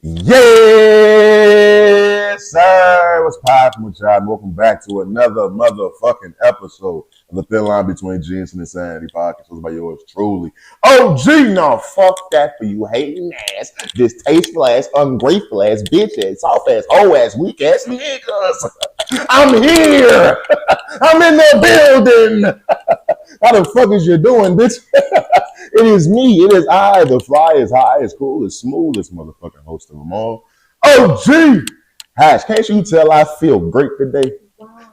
Yes, sir. What's poppin' with y'all? Welcome back to another motherfucking episode of the Thin Line Between Genius and Insanity podcast. Hosted by yours truly. OG, no, fuck that for you hating ass, distasteful ass, ungrateful ass, bitch ass, soft ass, hoe ass, weak ass niggas. I'm here. I'm in the building. How the fuck is you doing, bitch? It is me. It is I, the fly is high, as cool, as smooth, motherfucking host of them all. OGHatch, can't you tell I feel great today?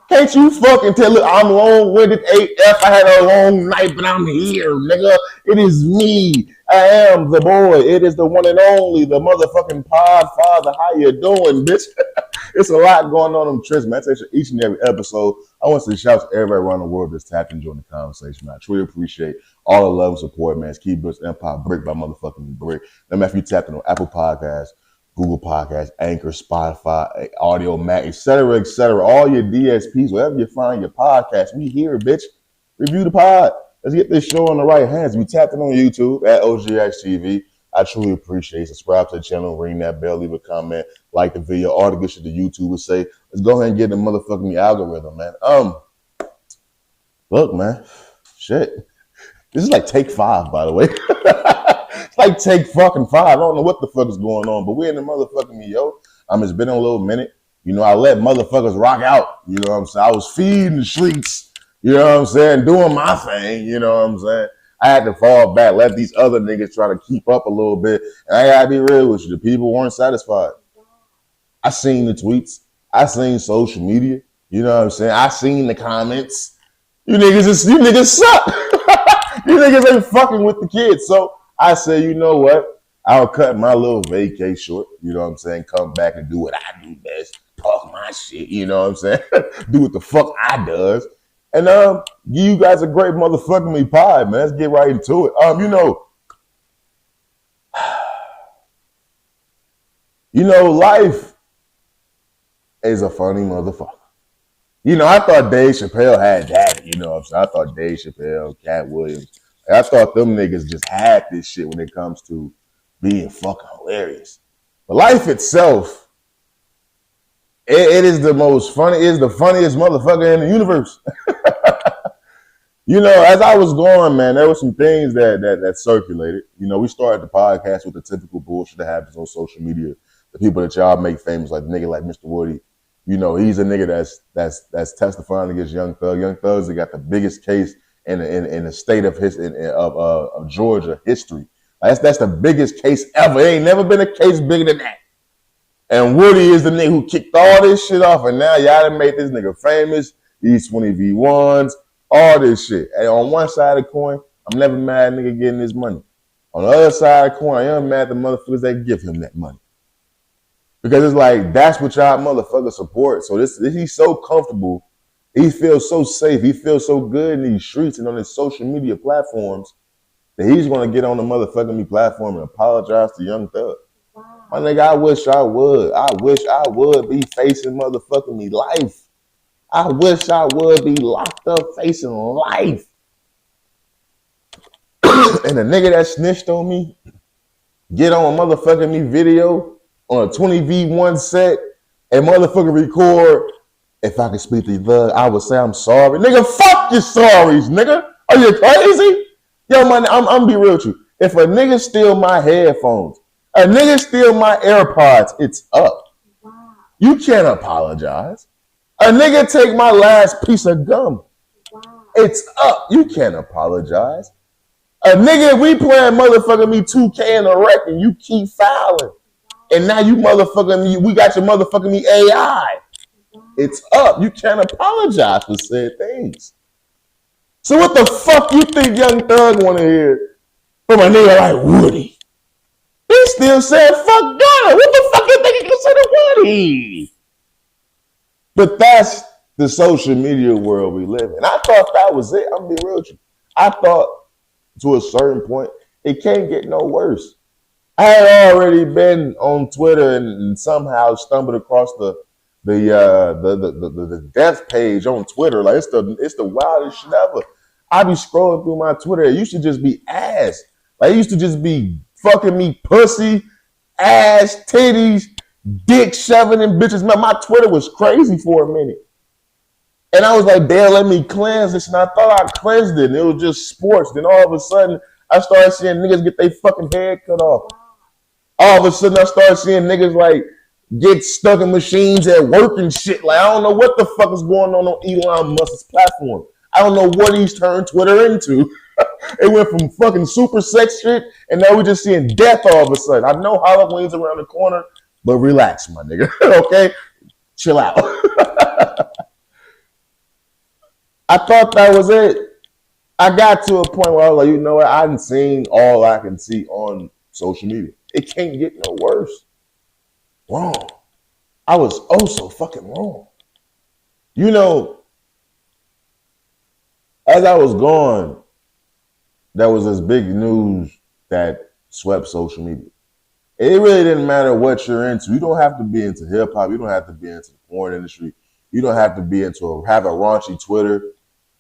Can't you fucking tell it? I'm long-winded AF. I had a long night, but I'm here, nigga. It is me. I am the boy. It is the one and only, the motherfucking pod father. How you doing, bitch? It's a lot going on in Tris, man. I take each and every episode. I want to shout to everybody around the world that's tapped and joined the conversation, man. I truly appreciate all the love and support, man. It's Keep Building Empire brick by motherfucking brick. No matter if you tapped in on Apple Podcasts, Google Podcasts, Anchor, Spotify, Audio Mac, etc., etc. All your DSPs, wherever you find your podcast, we here, bitch. Review the pod. Let's get this show in the right hands. We tapped in on YouTube at OGHatchTV. I truly appreciate it. Subscribe to the channel, ring that bell, leave a comment, like the video, all the good shit the YouTubers say. Let's go ahead and get the motherfucking algorithm, man. Look, man, shit. This is like take 5, by the way. It's like take fucking 5. I don't know what the fuck is going on, but we're in the motherfucking me, yo. It's been a little minute. You know, I let motherfuckers rock out. You know what I'm saying? I was feeding the streets. You know what I'm saying? Doing my thing. You know what I'm saying? I had to fall back, let these other niggas try to keep up a little bit. And I gotta be real with you. The people weren't satisfied. I seen the tweets. I seen social media. You know what I'm saying? I seen the comments. You niggas suck. You niggas ain't fucking with the kids. So I say, you know what? I'll cut my little vacay short. You know what I'm saying? Come back and do what I do best. Talk my shit. You know what I'm saying? Do what the fuck I does. And give you guys a great motherfucking me pie, man. Let's get right into it. Life is a funny motherfucker. You know, I thought Dave Chappelle had that. You know what I'm saying? I thought Dave Chappelle, Cat Williams, I thought them niggas just had this shit when it comes to being fucking hilarious. But life itself, it is the funniest motherfucker in the universe. You know, as I was going, man, there were some things that circulated. You know, we started the podcast with the typical bullshit that happens on social media. The people that y'all make famous, like the nigga like Mr. Woody. You know, he's a nigga that's testifying against Young Thug. Young Thug's got the biggest case in the state of Georgia history. That's the biggest case ever. There ain't never been a case bigger than that. And Woody is the nigga who kicked all this shit off, and now y'all done made this nigga famous. These 20v1s. All this shit. And on one side of the coin, I'm never mad at nigga getting his money. On the other side of the coin, I am mad at the motherfuckers that give him that money. Because it's like, that's what y'all motherfuckers support. So this he's so comfortable. He feels so safe. He feels so good in these streets and on his social media platforms that he's going to get on the motherfucking me platform and apologize to Young Thug. Wow. My nigga, I wish I would. I wish I would be facing motherfucking me life. I wish I would be locked up facing life. And the nigga that snitched on me, get on a motherfucking me video on a 20v1 set and motherfucking record, if I could speak to Thug, I would say I'm sorry. Nigga, fuck your sorries, nigga. Are you crazy? Yo, man, I'm gonna be real with you. If a nigga steal my headphones, a nigga steal my AirPods, it's up. Wow. You can't apologize. A nigga take my last piece of gum. Wow. It's up. You can't apologize. A nigga, we playing motherfucking me 2K in a wreck and you keep fouling. Wow. And now you motherfucking me, we got your motherfucking me AI. Wow. It's up. You can't apologize for said things. So what the fuck you think Young Thug want to hear from a nigga like Woody? He still said fuck God. What the fuck you think he consider Woody? But that's the social media world we live in. I thought that was it. I'm gonna be real with you. I thought to a certain point, it can't get no worse. I had already been on Twitter and somehow stumbled across the death page on Twitter. Like it's the wildest shit ever. I be scrolling through my Twitter. It used to just be ass. Like it used to just be fucking me pussy, ass, titties, dick shoving in bitches. Man, my Twitter was crazy for a minute. And I was like, damn, let me cleanse this. And I thought I cleansed it. And it was just sports. Then all of a sudden, I started seeing niggas get their fucking head cut off. All of a sudden, I started seeing niggas like get stuck in machines at work and shit. Like, I don't know what the fuck is going on Elon Musk's platform. I don't know what he's turned Twitter into. It went from fucking super sex shit, and now we're just seeing death all of a sudden. I know Halloween's around the corner, but relax, my nigga. Okay? Chill out. I thought that was it. I got to a point where I was like, you know what? I done seen all I can see on social media. It can't get no worse. Wrong. I was oh so fucking wrong. You know, as I was gone, there was this big news that swept social media. It really didn't matter what you're into. You don't have to be into hip hop. You don't have to be into the porn industry. You don't have to be have a raunchy Twitter.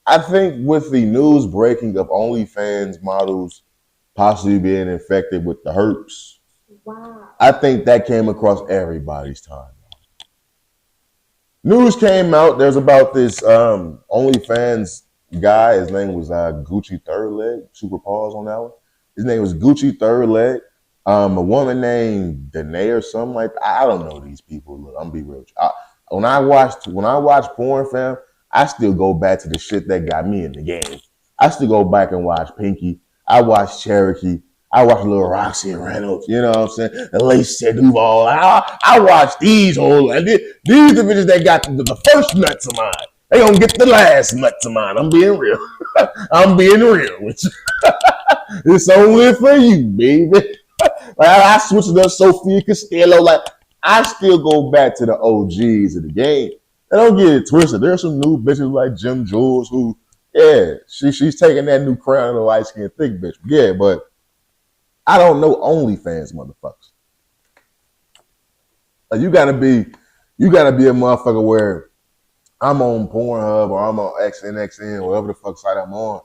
I think with the news breaking of OnlyFans models possibly being infected with the herpes, wow, I think that came across everybody's time. News came out. There's about this OnlyFans guy. His name was Gucci Third Leg. Super pause on that one. His name was Gucci Third Leg. A woman named Danae or something like that. I don't know these people. Look, I'm gonna be real. When I watch porn, fam, I still go back to the shit that got me in the game. I still go back and watch Pinky. I watch Cherokee. I watch Lil Roxy and Reynolds. You know what I'm saying? And Lacey Duval. I watch these whole. These the bitches that got the first nuts of mine. They gonna get the last nuts of mine. I'm being real. I'm being real with you. It's only for you, baby. Like I switched it up, Sophia Costello. Like I still go back to the OGs of the game. And don't get it twisted. There's some new bitches like Jim Jules who, yeah, she's taking that new crown of the light skinned thick bitch. Yeah, but I don't know OnlyFans motherfuckers. Like, you gotta be a motherfucker where I'm on Pornhub or I'm on XNXN, whatever the fuck site I'm on.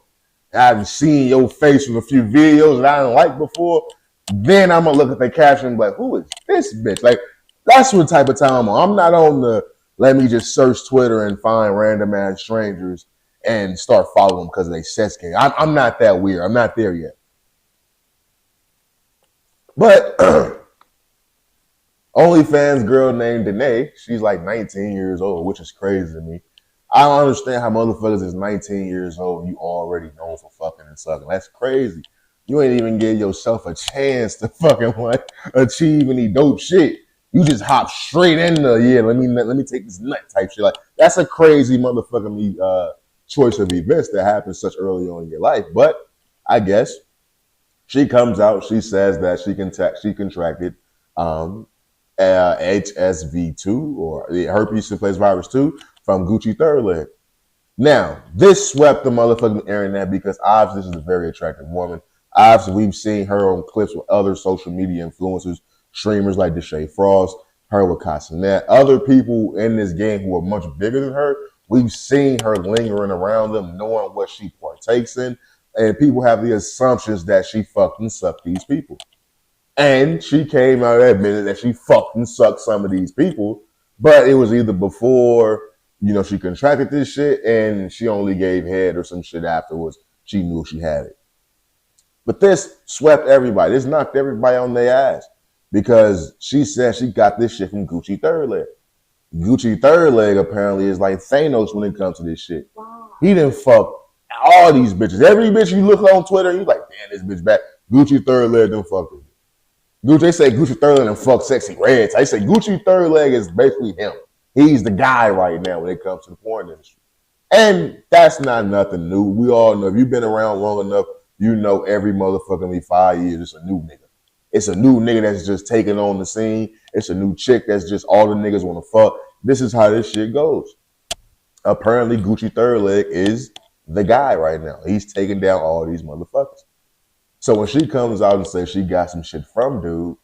I haven't seen your face from a few videos that I didn't like before. Then I'm gonna look at the caption and be like, who is this bitch? Like, that's what type of time I'm on. I'm not on the let me just search Twitter and find random ass strangers and start following them because they sex game. I'm not that weird. I'm not there yet. But OnlyFans girl named Danae, she's like 19 years old, which is crazy to me. I don't understand how motherfuckers is 19 years old and you already known for fucking and sucking. That's crazy. You ain't even give yourself a chance to fucking like achieve any dope shit. You just hop straight into let me take this nut type shit. Like that's a crazy motherfucking choice of events that happens such early on in your life. But I guess she comes out. She says that she contracted HSV2 or the herpes simplex virus 2 from Gucci Third Leg. Now this swept the motherfucking internet because obviously this is a very attractive woman. Obviously we've seen her on clips with other social media influencers. Streamers like Deshae Frost, her with Casanet, other people in this game who are much bigger than her. We've seen her lingering around them, knowing what she partakes in, and people have the assumptions that she fucking sucked these people. And she came out and admitted that she fucking sucked some of these people, but it was either before, she contracted this shit and she only gave head or some shit afterwards. She knew she had it. But this swept everybody. This knocked everybody on their ass. Because she said she got this shit from Gucci Third Leg. Gucci Third Leg apparently is like Thanos when it comes to this shit. Wow. He done fuck all these bitches. Every bitch you look on Twitter, you like, damn, this bitch back. Gucci Third Leg done fuck with me. They say Gucci Third Leg done fuck Sexy Reds. I say Gucci Third Leg is basically him. He's the guy right now when it comes to the porn industry. And that's not nothing new. We all know. If you've been around long enough, you know every motherfucking 5 years it's a new nigga. It's a new nigga that's just taking on the scene. It's a new chick that's just all the niggas want to fuck. This is how this shit goes. Apparently, Gucci Third Leg is the guy right now. He's taking down all these motherfuckers. So when she comes out and says she got some shit from dude,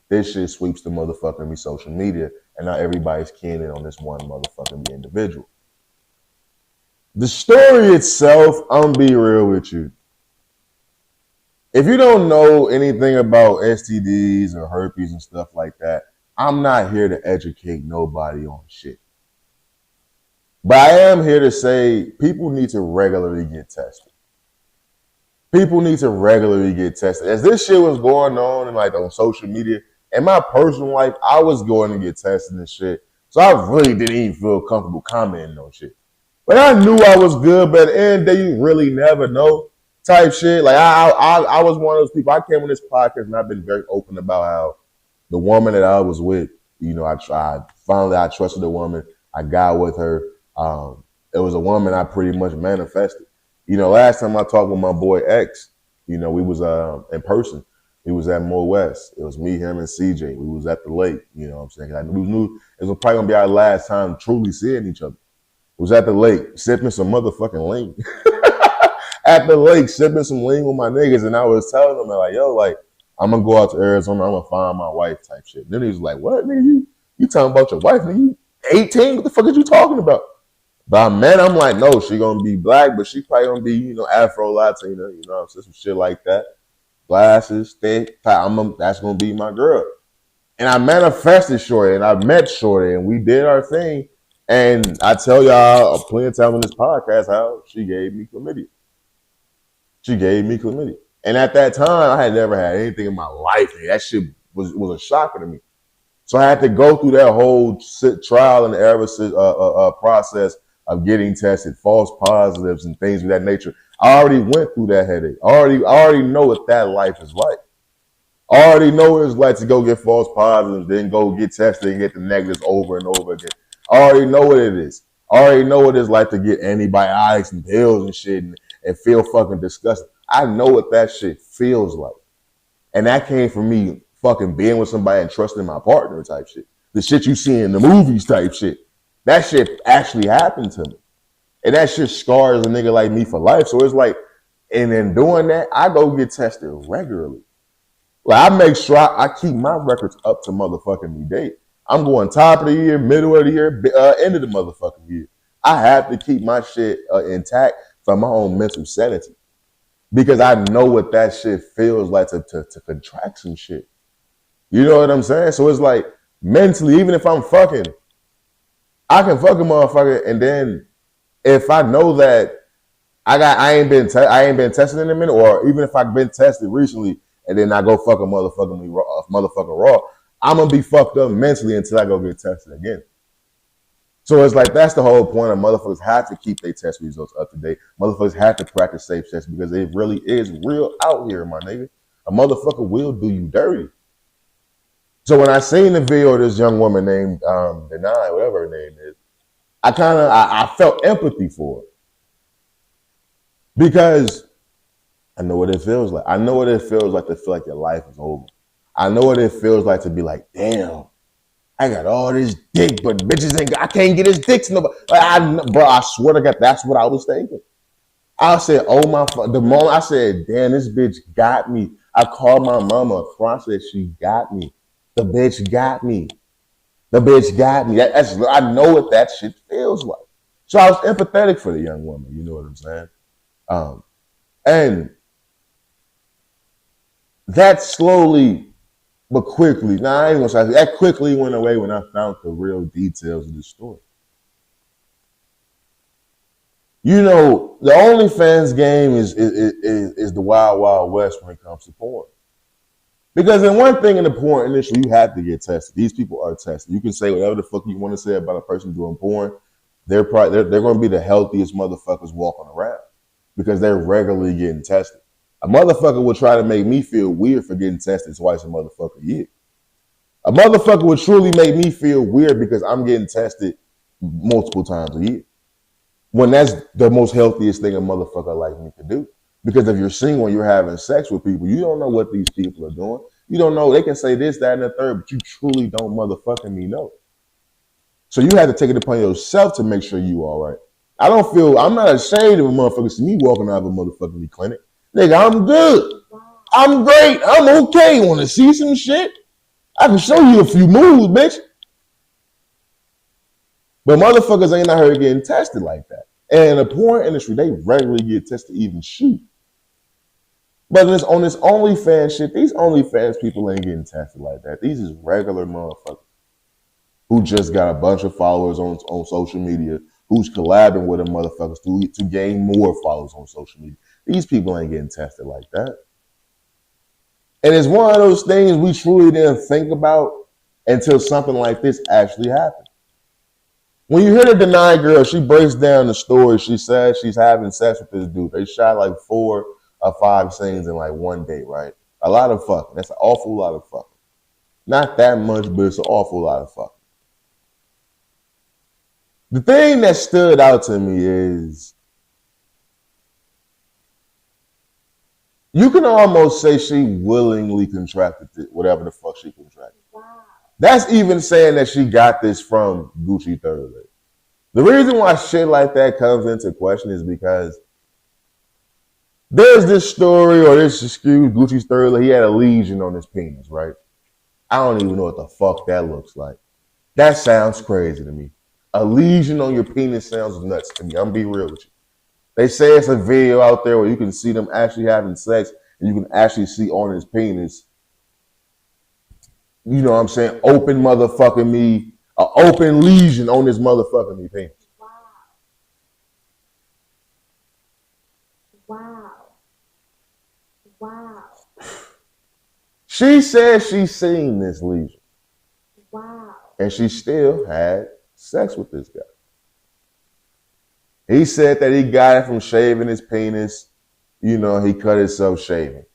this shit sweeps the motherfucking social media, and now everybody's keying in on this one motherfucking individual. The story itself, I'm gonna be real with you. If you don't know anything about STDs or herpes and stuff like that, I'm not here to educate nobody on shit. But I am here to say people need to regularly get tested. People need to regularly get tested. As this shit was going on and like on social media, in my personal life, I was going to get tested and shit. So I really didn't even feel comfortable commenting on shit. But I knew I was good, but at the end of the day, you really never know type shit. Like I was one of those people. I came on this podcast and I've been very open about how the woman that I was with, you know, I trusted the woman. I got with her. It was a woman I pretty much manifested. You know, last time I talked with my boy X, you know, we was in person. We was at Mo West. It was me, him, and CJ. We was at the lake. You know what I'm saying? We knew it was probably gonna be our last time truly seeing each other. Was at the lake sipping some motherfucking lean. At the lake sipping some lean with my niggas, and I was telling them like, yo, like I'm gonna go out to Arizona. I'm gonna find my wife type shit. Then he was like, what, nigga? You talking about your wife? Nigga, you 18? What the fuck are you talking about? But man, I'm like, no, she gonna be black, but she probably gonna be, you know, Afro Latina, you know, some shit like that. Glasses, thick, that's gonna be my girl. And I manifested Shorty, and I met Shorty, and we did our thing. And I tell y'all plenty of time on this podcast how she gave me chlamydia. She gave me chlamydia. And at that time, I had never had anything in my life. And that shit was a shocker to me. So I had to go through that whole trial and error process of getting tested, false positives and things of that nature. I already went through that headache. I already know what that life is like. I already know what it's like to go get false positives, then go get tested and get the negatives over and over again. I already know what it is. I already know what it's like to get antibiotics and pills and shit and feel fucking disgusting. I know what that shit feels like. And that came from me fucking being with somebody and trusting my partner type shit. The shit you see in the movies type shit. That shit actually happened to me. And that shit scars a nigga like me for life. So it's like, and in doing that, I go get tested regularly. Like I make sure I keep my records up to motherfucking me date. I'm going top of the year, middle of the year, end of the motherfucking year. I have to keep my shit intact for my own mental sanity. Because I know what that shit feels like to contract some shit. You know what I'm saying? So it's like mentally, even if I'm fucking, I can fuck a motherfucker, and then if I know that I ain't been tested in a minute, or even if I've been tested recently, and then I go fuck a motherfucker raw, I'm gonna be fucked up mentally until I go get tested again. So it's like that's the whole point of motherfuckers have to keep their test results up to date. Motherfuckers have to practice safe sex because it really is real out here, my nigga. A motherfucker will do you dirty. So when I seen the video of this young woman named Denai, whatever her name is, I felt empathy for her. Because I know what it feels like. I know what it feels like to feel like your life is over. I know what it feels like to be like, damn, I got all this dick, but bitches I can't get his dick to nobody. Bro, I swear to God, that's what I was thinking. I said, oh my, the moment I said, damn, this bitch got me. I called my mama. I said, she got me. The bitch got me. The bitch got me. I know what that shit feels like. So I was empathetic for the young woman. You know what I'm saying? And that slowly but quickly, I ain't gonna say that quickly went away when I found the real details of the story. You know, the OnlyFans game is the wild, wild west when it comes to porn. Because in one thing in the porn industry, you have to get tested. These people are tested. You can say whatever the fuck you want to say about a person doing porn. They're going to be the healthiest motherfuckers walking around because they're regularly getting tested. A motherfucker will try to make me feel weird for getting tested twice a motherfucker year. A motherfucker would truly make me feel weird because I'm getting tested multiple times a year. When that's the most healthiest thing a motherfucker like me could do. Because if you're single and you're having sex with people, you don't know what these people are doing. You don't know. They can say this, that, and the third, but you truly don't motherfucking me know. So you have to take it upon yourself to make sure you all right. I'm not ashamed of a motherfucker see me walking out of a motherfucking clinic. Nigga, I'm good. I'm great. I'm okay. Want to see some shit? I can show you a few moves, bitch. But motherfuckers ain't out here getting tested like that. And in the porn industry, they regularly get tested to even shoot. But on this OnlyFans shit, these OnlyFans people ain't getting tested like that. These is regular motherfuckers who just got a bunch of followers on social media, who's collabing with them motherfuckers to gain more followers on social media. These people ain't getting tested like that. And it's one of those things we truly didn't think about until something like this actually happened. When you hear the denied girl, she breaks down the story. She says she's having sex with this dude. They shot like 4 or 5 scenes in like one day, right? A lot of fucking. That's an awful lot of fucking. Not that much, but it's an awful lot of fucking. The thing that stood out to me is you can almost say she willingly contracted it, whatever the fuck she contracted. Wow. That's even saying that she got this from Gucci Third Leg. The reason why shit like that comes into question is because there's this story or this excuse, Gucci's Third Leg, he had a lesion on his penis, right? I don't even know what the fuck that looks like. That sounds crazy to me. A lesion on your penis sounds nuts to me. I'm gonna be real with you. They say it's a video out there where you can see them actually having sex and you can actually see on his penis, you know what I'm saying, open motherfucking me, an open lesion on his motherfucking me penis. Wow. Wow. Wow. She says she's seen this lesion. Wow. And she still had sex with this guy. He said that he got it from shaving his penis. You know, he cut himself shaving.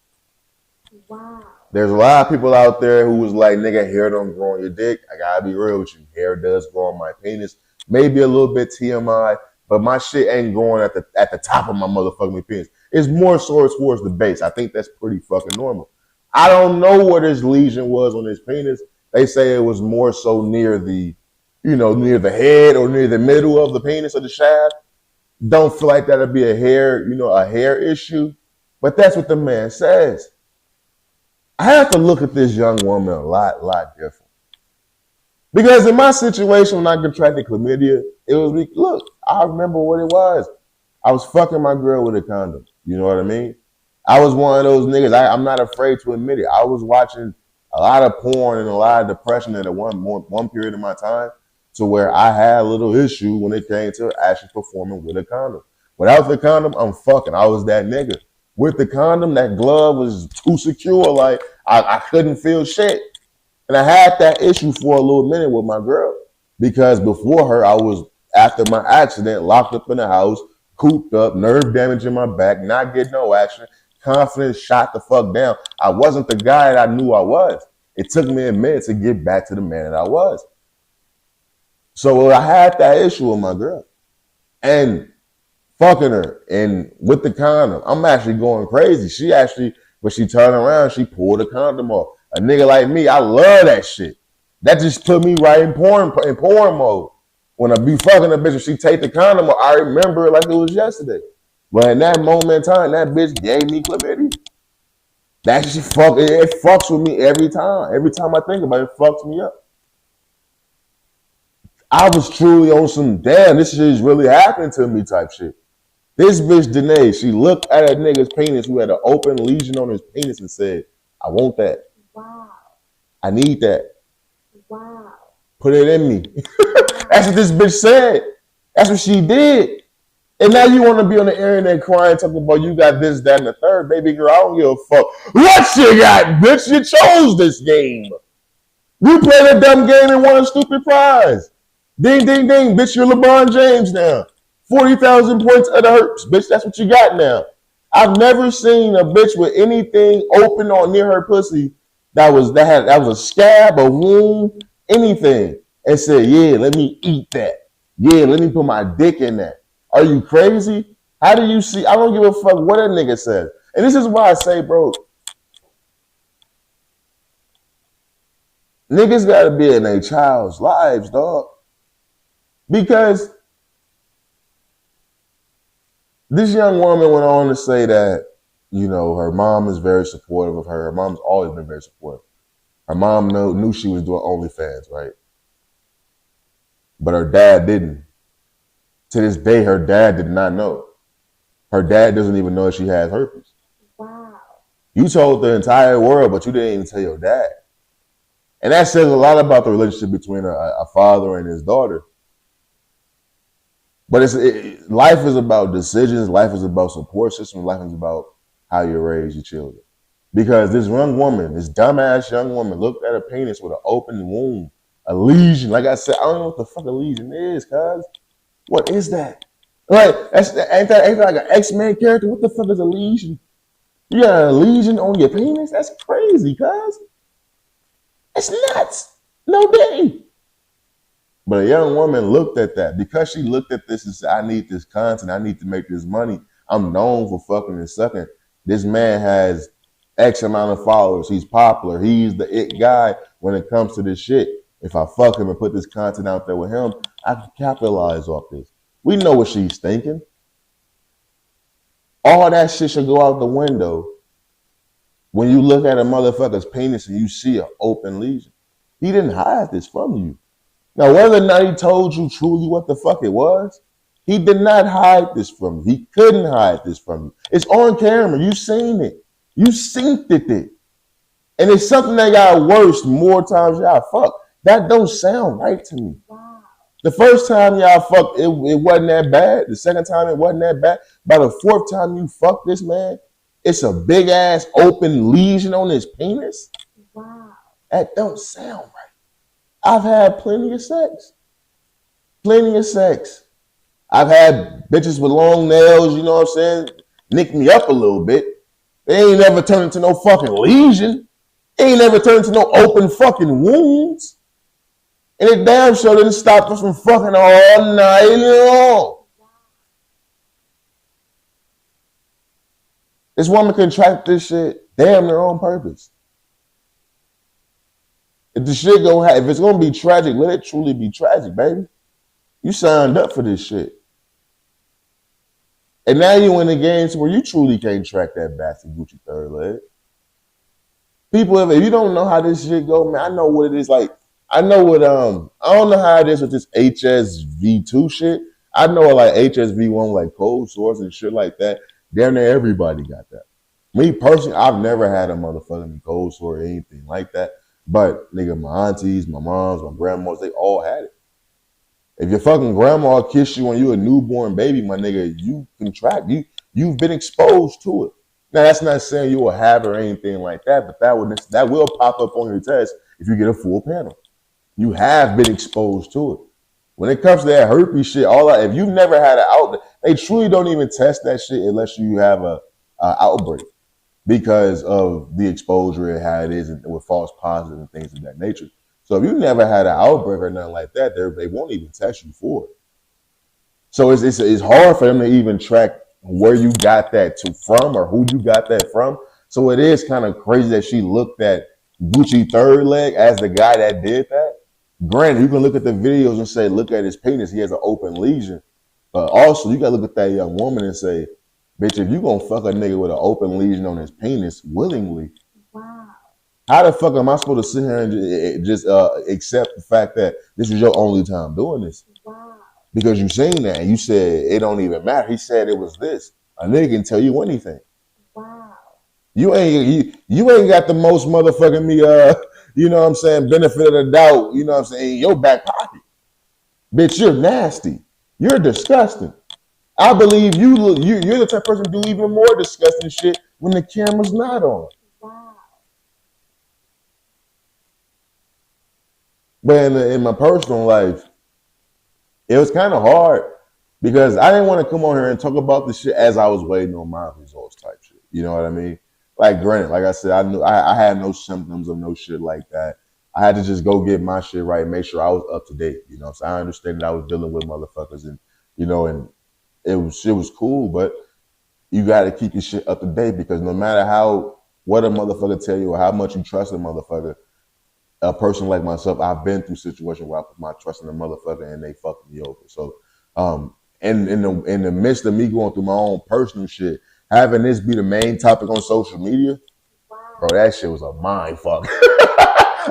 Wow. There's a lot of people out there who was like, nigga, hair don't grow on your dick. I gotta be real with you. Hair does grow on my penis. Maybe a little bit TMI, but my shit ain't growing at the top of my motherfucking penis. It's more so towards the base. I think that's pretty fucking normal. I don't know what his lesion was on his penis. They say it was more so near the, you know, near the head or near the middle of the penis or the shaft. Don't feel like that'll be a hair, you know, a hair issue. But that's what the man says. I have to look at this young woman a lot different. Because in my situation, when I contracted chlamydia, it was, look, I remember what it was. I was fucking my girl with a condom. You know what I mean? I was one of those niggas, I'm not afraid to admit it. I was watching a lot of porn and a lot of depression at one period of my time to where I had a little issue when it came to actually performing with a condom. Without the condom, I'm fucking. I was that nigga. With the condom, that glove was too secure. Like, I couldn't feel shit. And I had that issue for a little minute with my girl because before her, I was, after my accident, locked up in the house, cooped up, nerve damage in my back, not getting no action, confidence shot the fuck down. I wasn't the guy that I knew I was. It took me a minute to get back to the man that I was. So I had that issue with my girl. And fucking her and with the condom, I'm actually going crazy. She actually, when she turned around, she pulled the condom off. A nigga like me, I love that shit. That just put me right in porn mode. When I be fucking a bitch and she take the condom off, I remember it like it was yesterday. But in that moment in time, that bitch gave me chlamydia. That shit it fucks with me every time. Every time I think about it, it fucks me up. I was truly on some, damn, this shit is really happening to me type shit. This bitch, Danae, she looked at a nigga's penis who had an open lesion on his penis and said, I want that. Wow. I need that. Wow. Put it in me. That's what this bitch said. That's what she did. And now you want to be on the internet crying, talking about you got this, that, and the third. Baby girl, I don't give a fuck. What you got, bitch? You chose this game. You played a dumb game and won a stupid prize. Ding, ding, ding. Bitch, you're LeBron James now. 40,000 points of the herpes. Bitch, that's what you got now. I've never seen a bitch with anything open or near her pussy that was a scab, a wound, anything, and said, yeah, let me eat that. Yeah, let me put my dick in that. Are you crazy? How do you see? I don't give a fuck what a nigga says. And this is why I say, bro, niggas gotta be in their child's lives, dog. Because this young woman went on to say that, you know, her mom is very supportive of her. Her mom's always been very supportive. Her mom knew she was doing OnlyFans, right? But her dad didn't. To this day, her dad did not know. Her dad doesn't even know if she has herpes. Wow. You told the entire world, but you didn't even tell your dad. And that says a lot about the relationship between a father and his daughter. But life is about decisions. Life is about support systems. Life is about how you raise your children. Because this young woman, this dumbass young woman, looked at a penis with an open wound, a lesion. Like I said, I don't know what the fuck a lesion is, cuz. What is that? Like, ain't that like an X-Men character? What the fuck is a lesion? You got a lesion on your penis? That's crazy, cuz. It's nuts. No day. But a young woman looked at that. Because she looked at this and said, I need this content. I need to make this money. I'm known for fucking and sucking. This man has X amount of followers. He's popular. He's the it guy when it comes to this shit. If I fuck him and put this content out there with him, I can capitalize off this. We know what she's thinking. All that shit should go out the window when you look at a motherfucker's penis and you see an open lesion. He didn't hide this from you. Now, whether or not he told you truly what the fuck it was, he did not hide this from you. He couldn't hide this from you. It's on camera. You seen it. You synced it. And it's something that got worse more times y'all fuck. That don't sound right to me. Wow. The first time y'all fucked, it wasn't that bad. The second time, it wasn't that bad. By the fourth time you fuck this man, it's a big ass open lesion on his penis. Wow. That don't sound right. I've had plenty of sex. Plenty of sex. I've had bitches with long nails, you know what I'm saying, nick me up a little bit. They ain't never turned into no fucking lesion. They ain't never turned into no open fucking wounds. And it damn sure didn't stop us from fucking all night long. This woman contract this shit damn near on purpose. If the shit if it's gonna be tragic, let it truly be tragic, baby. You signed up for this shit. And now you in the games where you truly can't track that bastard Gucci third leg. People, if you don't know how this shit go, man, I know what it is like. I know what I don't know how it is with this HSV2 shit. I know like HSV1, like cold sores and shit like that. Damn near everybody got that. Me personally, I've never had a motherfucking cold sore or anything like that. But nigga, my aunties, my moms, my grandmas, they all had it. If your fucking grandma kissed you when you a newborn baby, my nigga, you contract. You've been exposed to it. Now that's not saying you will have it or anything like that, but that will pop up on your test if you get a full panel. You have been exposed to it. When it comes to that herpes shit, if you've never had an outbreak, they truly don't even test that shit unless you have a outbreak because of the exposure and how it is and with false positives and things of that nature. So if you never had an outbreak or nothing like that, they won't even test you for it. So it's hard for them to even track where you got that from or who you got that from. So it is kind of crazy that she looked at Gucci third leg as the guy that did that. Granted, you can look at the videos and say, look at his penis. He has an open lesion. But also, you got to look at that young woman and say, bitch, if you going to fuck a nigga with an open lesion on his penis willingly, Wow. how the fuck am I supposed to sit here and just accept the fact that this is your only time doing this? Wow. Because you seen that and you said it don't even matter. He said it was this. A nigga can tell you anything. Wow. You ain't got the most motherfucking me you know what I'm saying, benefit of the doubt, you know what I'm saying, in your back pocket. Bitch, you're nasty. You're disgusting. I believe you're the type of person to do even more disgusting shit when the camera's not on. Wow. But in my personal life, it was kind of hard because I didn't want to come on here and talk about this shit as I was waiting on my results type shit. You know what I mean? Like, granted, like I said, I had no symptoms of no shit like that. I had to just go get my shit right and make sure I was up to date. You know, so I understand that I was dealing with motherfuckers and, you know, and shit was cool, but you got to keep your shit up to date because no matter what a motherfucker tell you or how much you trust a motherfucker, a person like myself, I've been through situations where I put my trust in a motherfucker and they fucked me over. So, in the midst of me going through my own personal shit, having this be the main topic on social media, bro, that shit was a mind fuck.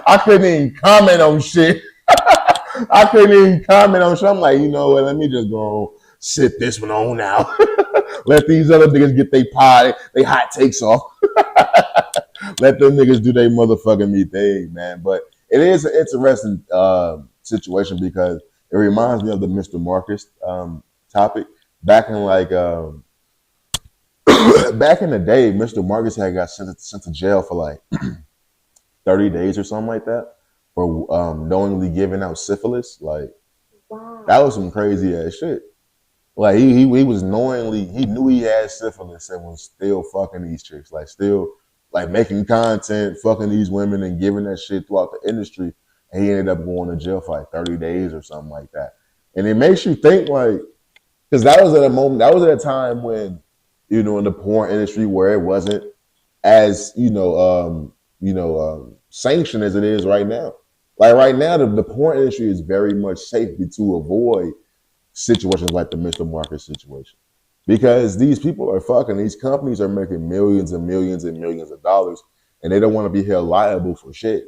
I couldn't even comment on shit. I'm like, you know what? Let me just go sit this one on now. Let these other niggas get they hot takes off. Let them niggas do their motherfucking me thing, man. But it is an interesting situation because it reminds me of the Mr. Marcus topic. Back in like back in the day, Mr. Marcus had got sent to jail for like 30 days or something like that for knowingly giving out syphilis. Like Wow. that was some crazy ass shit. Like he was knowingly, he knew he had syphilis and was still fucking these chicks, like still like making content, fucking these women and giving that shit throughout the industry. And he ended up going to jail for like 30 days or something like that. And it makes you think like, because that was at a moment, that was at a time when, you know, in the porn industry where it wasn't as, sanctioned as it is right now. Like right now, the porn industry is very much safe to avoid situations like the Mr. Marcus situation. Because these people are fucking, these companies are making millions and millions and millions of dollars, and they don't want to be held liable for shit.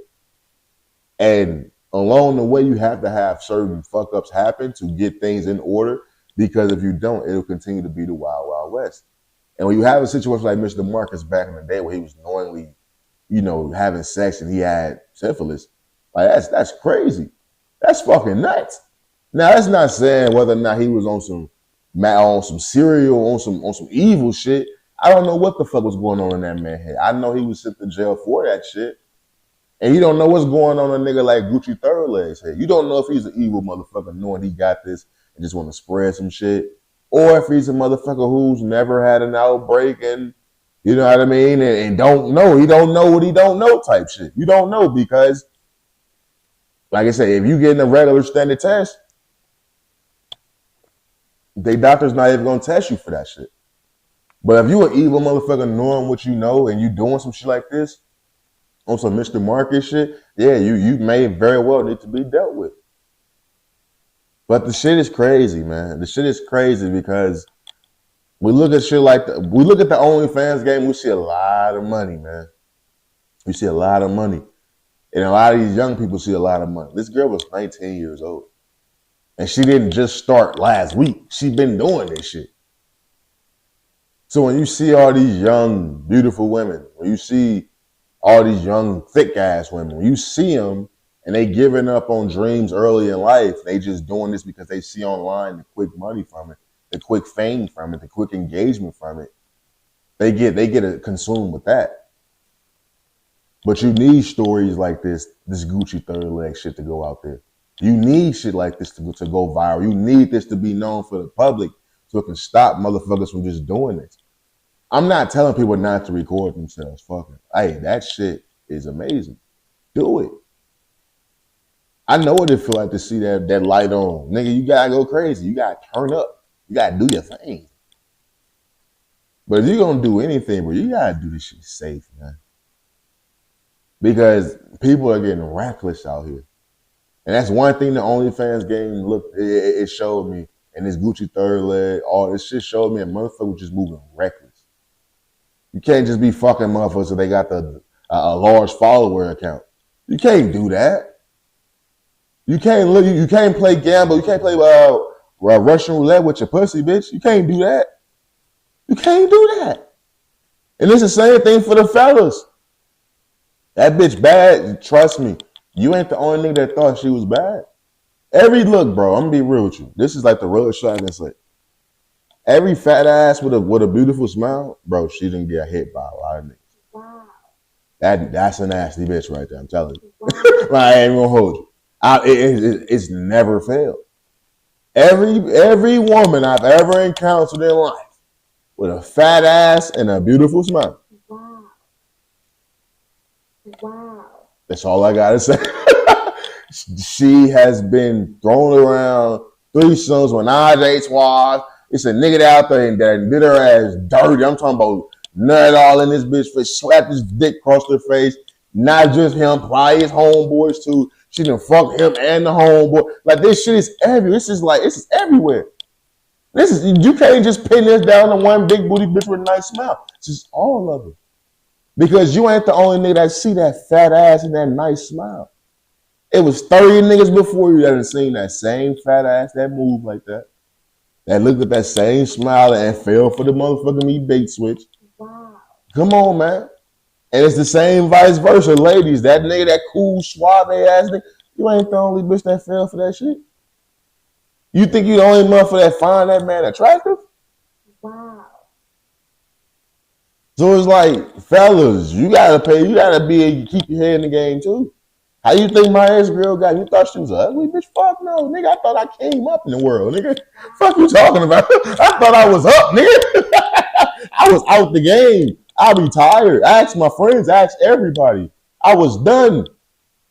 And along the way, you have to have certain fuck ups happen to get things in order, because if you don't, it'll continue to be the wild, wild west. And when you have a situation like Mr. Marcus back in the day where he was knowingly, having sex and he had syphilis, like that's crazy. That's fucking nuts. Now that's not saying whether or not he was on some cereal, on some evil shit. I don't know what the fuck was going on in that man's head. I know he was sent to jail for that shit. And you don't know what's going on in a nigga like Gucci Third Legs head. You don't know if he's an evil motherfucker knowing he got this and just want to spread some shit. Or if he's a motherfucker who's never had an outbreak and, you know what I mean, and don't know. He don't know what he don't know type shit. You don't know because, like I say, if you get in a regular standard test, they doctor's not even gonna test you for that shit. But if you an evil motherfucker knowing what you know and you doing some shit like this on some Mr. Marcus shit, yeah, you may very well need to be dealt with. But the shit is crazy, man. The shit is crazy because we look at shit like we look at the OnlyFans game, we see a lot of money, man. We see a lot of money. And a lot of these young people see a lot of money. This girl was 19 years old. And she didn't just start last week. She been doing this shit. So when you see all these young, beautiful women, when you see all these young, thick-ass women, when you see them and they giving up on dreams early in life, they just doing this because they see online the quick money from it, the quick fame from it, the quick engagement from it. They get consumed with that. But you need stories like this Gucci Third Leg shit to go out there. You need shit like this to go viral. You need this to be known for the public so it can stop motherfuckers from just doing this. I'm not telling people not to record themselves fucking. Hey, that shit is amazing. Do it. I know what it feel like to see that light on. Nigga, you gotta go crazy. You gotta turn up. You gotta do your thing. But if you're gonna do anything, bro, you gotta do this shit safe, man. Because people are getting reckless out here. And that's one thing the OnlyFans game it showed me. And this Gucci Third Leg, all this shit showed me a motherfucker was just moving reckless. You can't just be fucking motherfuckers if they got a large follower account. You can't do that. You can't play gamble. You can't play Russian roulette with your pussy, bitch. You can't do that. You can't do that. And it's the same thing for the fellas. That bitch bad, trust me. You ain't the only nigga that thought she was bad. Look, bro, I'm gonna be real with you. This is like the real shot I can say. Every fat ass with a beautiful smile, bro, she didn't get hit by a lot of niggas. Wow. That's a nasty bitch right there, I'm telling you. Wow. I ain't gonna hold you. It's never failed. Every woman I've ever encountered in life with a fat ass and a beautiful smile. Wow. Wow. That's all I gotta say. She has been thrown around threesomes when OGHatch. It's a nigga out there that did her ass dirty. I'm talking about nut all in this bitch face, slapped his dick across her face. Not just him, probably his homeboys too. She done fucked him and the homeboy. Like this shit is everywhere. This is everywhere. You can't just pin this down to one big booty bitch with a nice smile. It's just all of it. Because you ain't the only nigga that see that fat ass and that nice smile. It was 30 niggas before you that had seen that same fat ass that move like that. That looked at that same smile and fell for the motherfucking meat bait switch. Wow. Come on, man. And it's the same vice versa, ladies. That nigga, that cool, suave ass nigga, you ain't the only bitch that fell for that shit. You think you the only motherfucker that find that man attractive? Wow. So it's like, fellas, you gotta keep your head in the game too. How you think my ex-girl got? You thought she was ugly, bitch? Fuck no, nigga. I thought I came up in the world, nigga. Fuck you talking about? I thought I was up, nigga. I was out the game. I retired. Ask my friends. Ask everybody. I was done.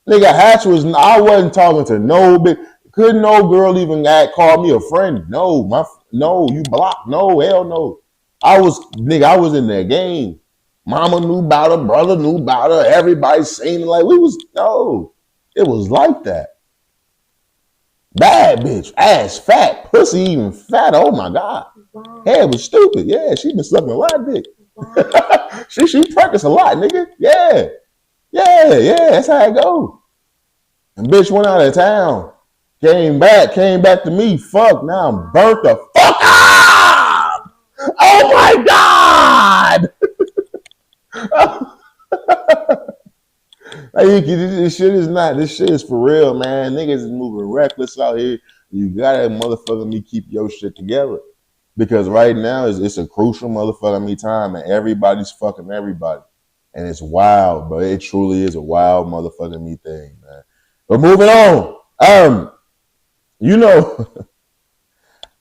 Nigga, I wasn't talking to no bitch. Couldn't no girl even call me a friend? No, you blocked. No, hell no. I was in that game. Mama knew about her, brother knew about her, everybody seen it like it was like that. Bad bitch, ass fat, pussy even fat. Oh my God. Wow. Head was stupid. Yeah, she been sucking a lot of dick. Wow. she practiced a lot, nigga. Yeah, that's how it go. And bitch went out of town. Came back to me. Fuck, now I'm burnt the fuck up. Oh my God. Like, this shit is for real, man. Niggas is moving reckless out here. You gotta motherfucking me keep your shit together. Because right now it's a crucial motherfucking me time and everybody's fucking everybody. And it's wild, but it truly is a wild motherfucking me thing, man. But moving on. You know,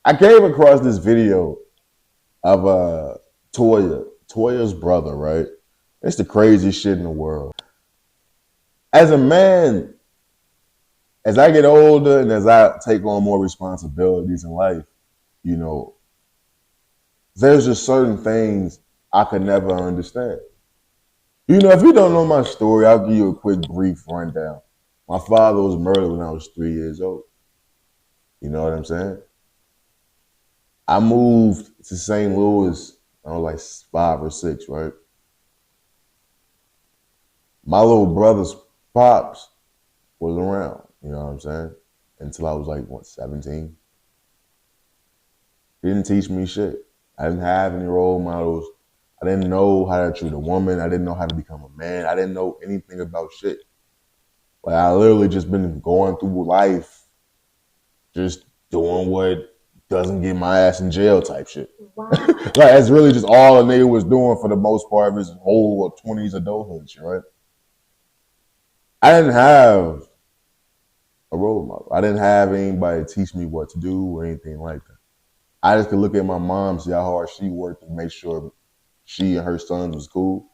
I came across this video of Toya's brother, right? It's the craziest shit in the world. As a man, as I get older and as I take on more responsibilities in life, you know, there's just certain things I could never understand. You know, if you don't know my story, I'll give you a quick, brief rundown. My father was murdered when I was 3 years old. You know what I'm saying? I moved to St. Louis, I was like 5 or 6, right? My little brother's pops was around, you know what I'm saying? Until I was like, 17? He didn't teach me shit. I didn't have any role models. I didn't know how to treat a woman. I didn't know how to become a man. I didn't know anything about shit. Like, I literally just been going through life, just doing what doesn't get my ass in jail type shit. Wow. Like, that's really just all a nigga was doing for the most part of his whole 20s adulthood shit, right? I didn't have a role model. I didn't have anybody teach me what to do or anything like that. I just could look at my mom, see how hard she worked to make sure she and her sons was cool.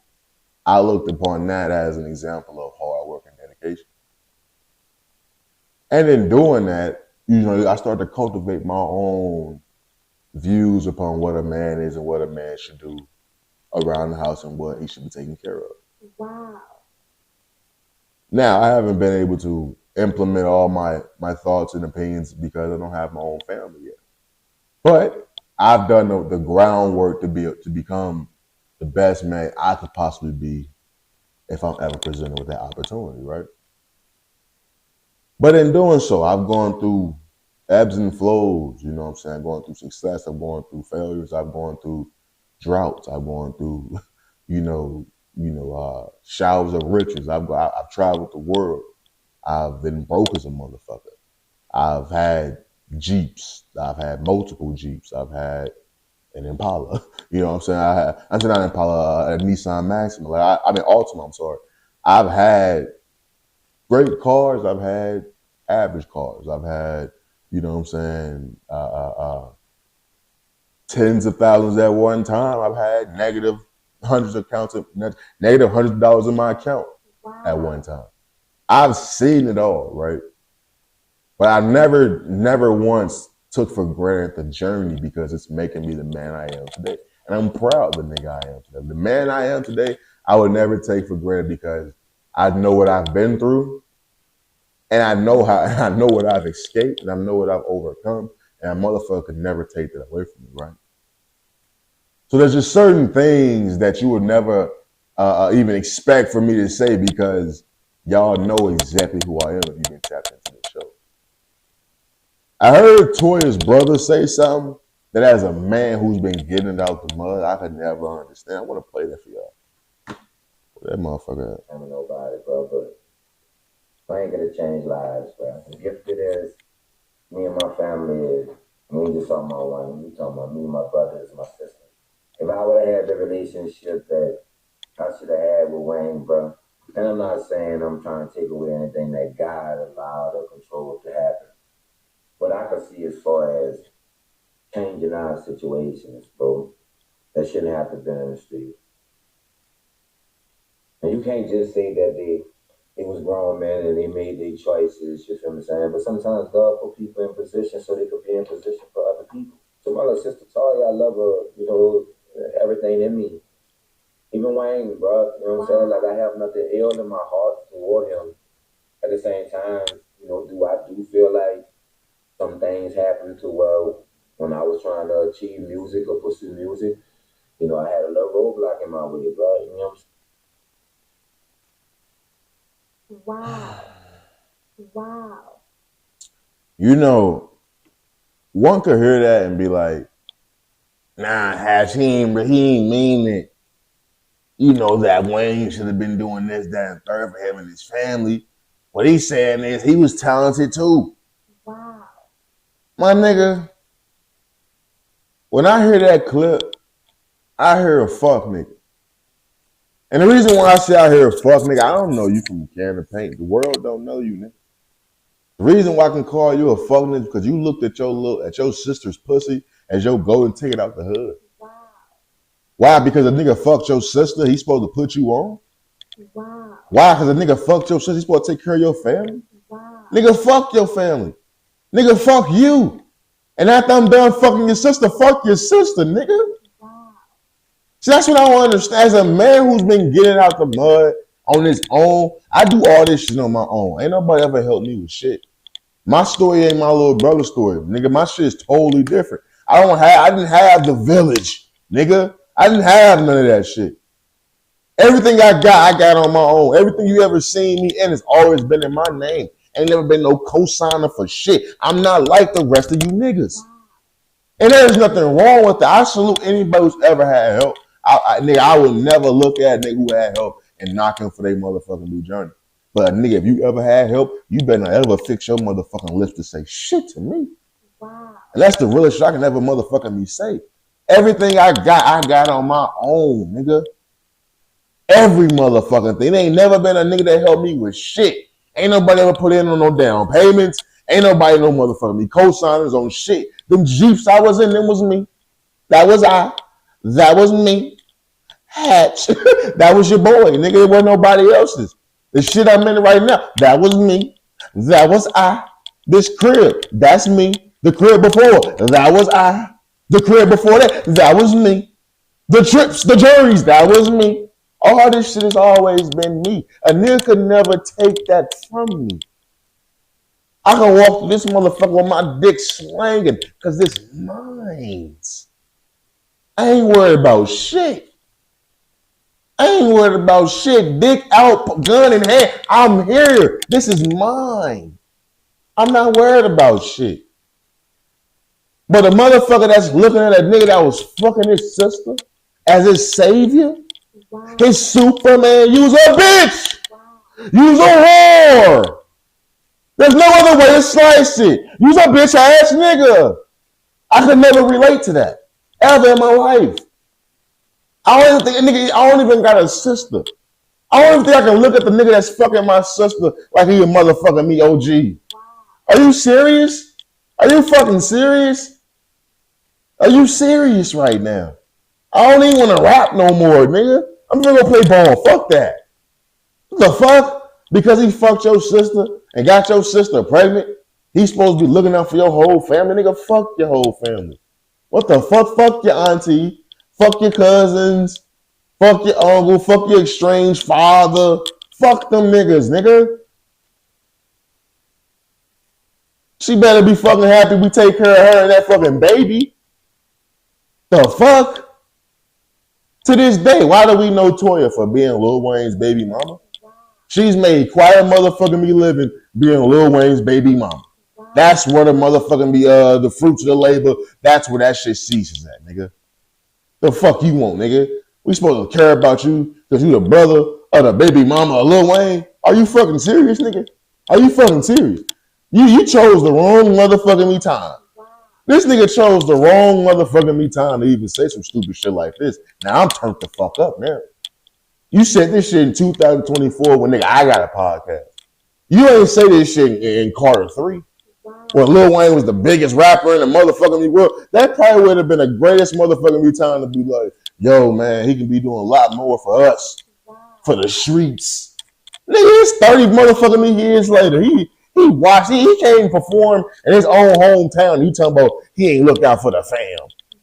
I looked upon that as an example of hard work and dedication. And in doing that, you know, I started to cultivate my own views upon what a man is and what a man should do around the house and what he should be taking care of. Wow. Now, I haven't been able to implement all my thoughts and opinions because I don't have my own family yet. But I've done the groundwork to become the best man I could possibly be if I'm ever presented with that opportunity, right? But in doing so, I've gone through ebbs and flows, you know what I'm saying? I've gone through success, I've gone through failures, I've gone through droughts, I've gone through, showers of riches. I've traveled the world. I've been broke as a motherfucker. I've had Jeeps. I've had multiple Jeeps. I've had an Impala. You know what I'm saying? I'm not an Impala, a Nissan Maxima. I mean Altima, I'm sorry. I've had great cars. I've had average cars. I've had, you know what I'm saying, tens of thousands at one time. I've had negative hundreds of dollars in my account at one time. I've seen it all, right? But I never once took for granted the journey because it's making me the man I am today. And I'm proud of the nigga I am today. The man I am today, I would never take for granted because I know what I've been through and I know what I've escaped and I know what I've overcome. And a motherfucker could never take that away from me, right? So there's just certain things that you would never even expect for me to say because y'all know exactly who I am if you've been tapped into the show. I heard Toya's brother say something that as a man who's been getting it out the mud, I could never understand. I want to play that for y'all. that motherfucker. I'm nobody, bro, but I ain't gonna change lives, bro. As gifted as me and my family is, we ain't just talking about one. We talking about me, my brothers, my sister. If I would have had the relationship that I should have had with Wayne, bro, and I'm not saying I'm trying to take away anything that God allowed or controlled to happen, but I can see as far as changing our situations, bro, that shouldn't have to be in the street. And you can't just say that they was grown men and they made their choices, you feel me saying? But sometimes God put people in position so they could be in position for other people. So my little sister Talia, I love her, everything in me. Even Wayne, bro, you know what I'm saying? Like I have nothing ill in my heart toward him. At the same time, do feel like some things happened to when I was trying to achieve music or pursue music, I had a little roadblock in my way, bro. You know what I'm saying? Wow. Wow. You know, one could hear that and be like, nah, Hatch, he ain't mean it. That Wayne should have been doing this, that, and third for him and his family. What he's saying is he was talented too. Wow. My nigga, when I hear that clip, I hear a fuck nigga. And the reason why I say I hear a fuck nigga, I don't know you from a can of paint. The world don't know you, nigga. The reason why I can call you a fuck nigga is because you looked at your sister's pussy as your golden ticket out the hood. Wow. Why? Because a nigga fucked your sister, he's supposed to put you on? Wow. Why? Because a nigga fucked your sister, he's supposed to take care of your family? Wow. Nigga, fuck your family. Nigga, fuck you. And after I'm done fucking your sister, fuck your sister, nigga. Wow. See, that's what I don't understand. As a man who's been getting out the mud on his own, I do all this shit on my own. Ain't nobody ever helped me with shit. My story ain't my little brother's story. Nigga, my shit is totally different. I didn't have the village, nigga. I didn't have none of that shit. Everything I got on my own. Everything you ever seen me in has always been in my name. Ain't never been no co-signer for shit. I'm not like the rest of you niggas. And there's nothing wrong with that. I salute anybody who's ever had help. I would never look at a nigga who had help and knock him for their motherfucking new journey. But nigga, if you ever had help, you better not ever fix your motherfucking lips to say shit to me. Wow. And that's the realest shit I can ever motherfucking me say. Everything I got on my own, nigga. Every motherfucking thing. There ain't never been a nigga that helped me with shit. Ain't nobody ever put in on no down payments. Ain't nobody no motherfucking me co-signers on shit. Them Jeeps I was in, them was me. That was I. That was me. Hatch. That was your boy, nigga. It wasn't nobody else's. The shit I'm in right now, that was me. That was I. This crib, that's me. The crib before, that was I. The crib before that was me. The trips, the journeys, that was me. All this shit has always been me. A nigga could never take that from me. I can walk through this motherfucker with my dick slanging because it's mine. I ain't worried about shit. I ain't worried about shit. Dick out, gun in hand. I'm here. This is mine. I'm not worried about shit. But a motherfucker that's looking at a nigga that was fucking his sister as his savior, Wow. his Superman, you's a bitch. Wow. You's a whore. There's no other way to slice it. You's a bitch ass nigga. I could never relate to that ever in my life. I don't even got a sister. I don't even think I can look at the nigga that's fucking my sister like he a motherfucking me OG. Wow. Are you serious? Are you fucking serious? Are you serious right now? I don't even want to rap no more, nigga. I'm gonna go play ball. Fuck that. What the fuck? Because he fucked your sister and got your sister pregnant, he's supposed to be looking out for your whole family. Nigga, fuck your whole family. What the fuck? Fuck your auntie. Fuck your cousins. Fuck your uncle. Fuck your estranged father. Fuck them niggas, nigga. She better be fucking happy we take care of her and that fucking baby. The fuck? To this day, why do we know Toya for being Lil Wayne's baby mama? She's made quite a motherfucking me living being Lil Wayne's baby mama. That's where the motherfucking be the fruits of the labor. That's where that shit ceases at, nigga. The fuck you want, nigga? We supposed to care about you because you the brother of the baby mama of Lil Wayne. Are you fucking serious, nigga? Are you fucking serious? You chose the wrong motherfucking me time. Wow. This nigga chose the wrong motherfucking me time to even say some stupid shit like this. Now I'm turned the fuck up, man. You said this shit in 2024 when nigga I got a podcast. You ain't say this shit in Carter 3. Wow. When Lil Wayne was the biggest rapper in the motherfucking world. That probably would have been the greatest motherfucking me time to be like, yo, man, he can be doing a lot more for us, Wow. for the streets. Nigga, it's 30 motherfucking years later. He watched, he can't even perform in his own hometown. You talking about he ain't looked out for the fam.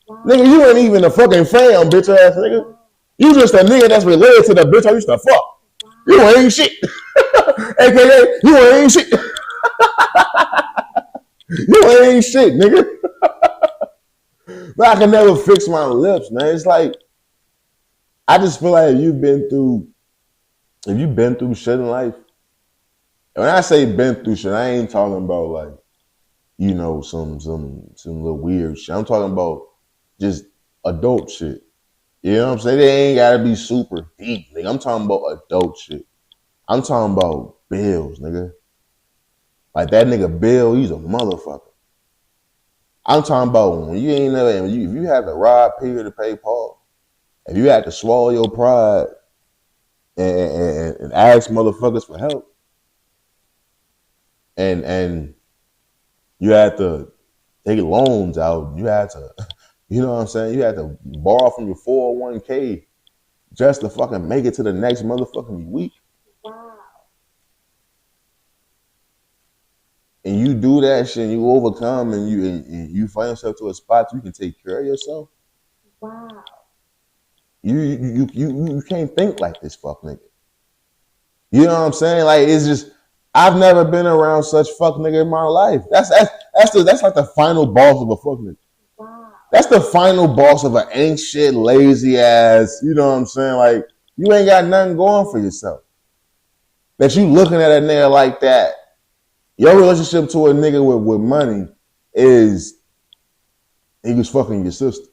Wow. Nigga, you ain't even a fucking fam, bitch ass nigga. You just a nigga that's related to the bitch I used to fuck. You ain't shit. AKA, you ain't shit. You ain't shit, nigga. But I can never fix my lips, man. It's like, I just feel like if you've been through shit in life, and when I say been through shit, I ain't talking about like, you know, some little weird shit. I'm talking about just adult shit. You know what I'm saying? They ain't gotta be super deep, nigga. I'm talking about adult shit. I'm talking about bills, nigga. Like that nigga Bill, he's a motherfucker. I'm talking about when you ain't never, if you had to rob Peter to pay Paul, if you had to swallow your pride and ask motherfuckers for help, and you had to take loans out, you had to, you know what I'm saying? You had to borrow from your 401k just to fucking make it to the next motherfucking week. Wow. And you do that shit and you overcome and you find yourself to a spot you can take care of yourself. Wow. You can't think like this fuck nigga. You know what I'm saying? Like it's just I've never been around such fuck nigga in my life. That's like the final boss of a fuck nigga. Wow. That's the final boss of an ain't shit, lazy ass. You know what I'm saying? Like you ain't got nothing going for yourself. That you looking at a nigga like that. Your relationship to a nigga with money is he was fucking your sister.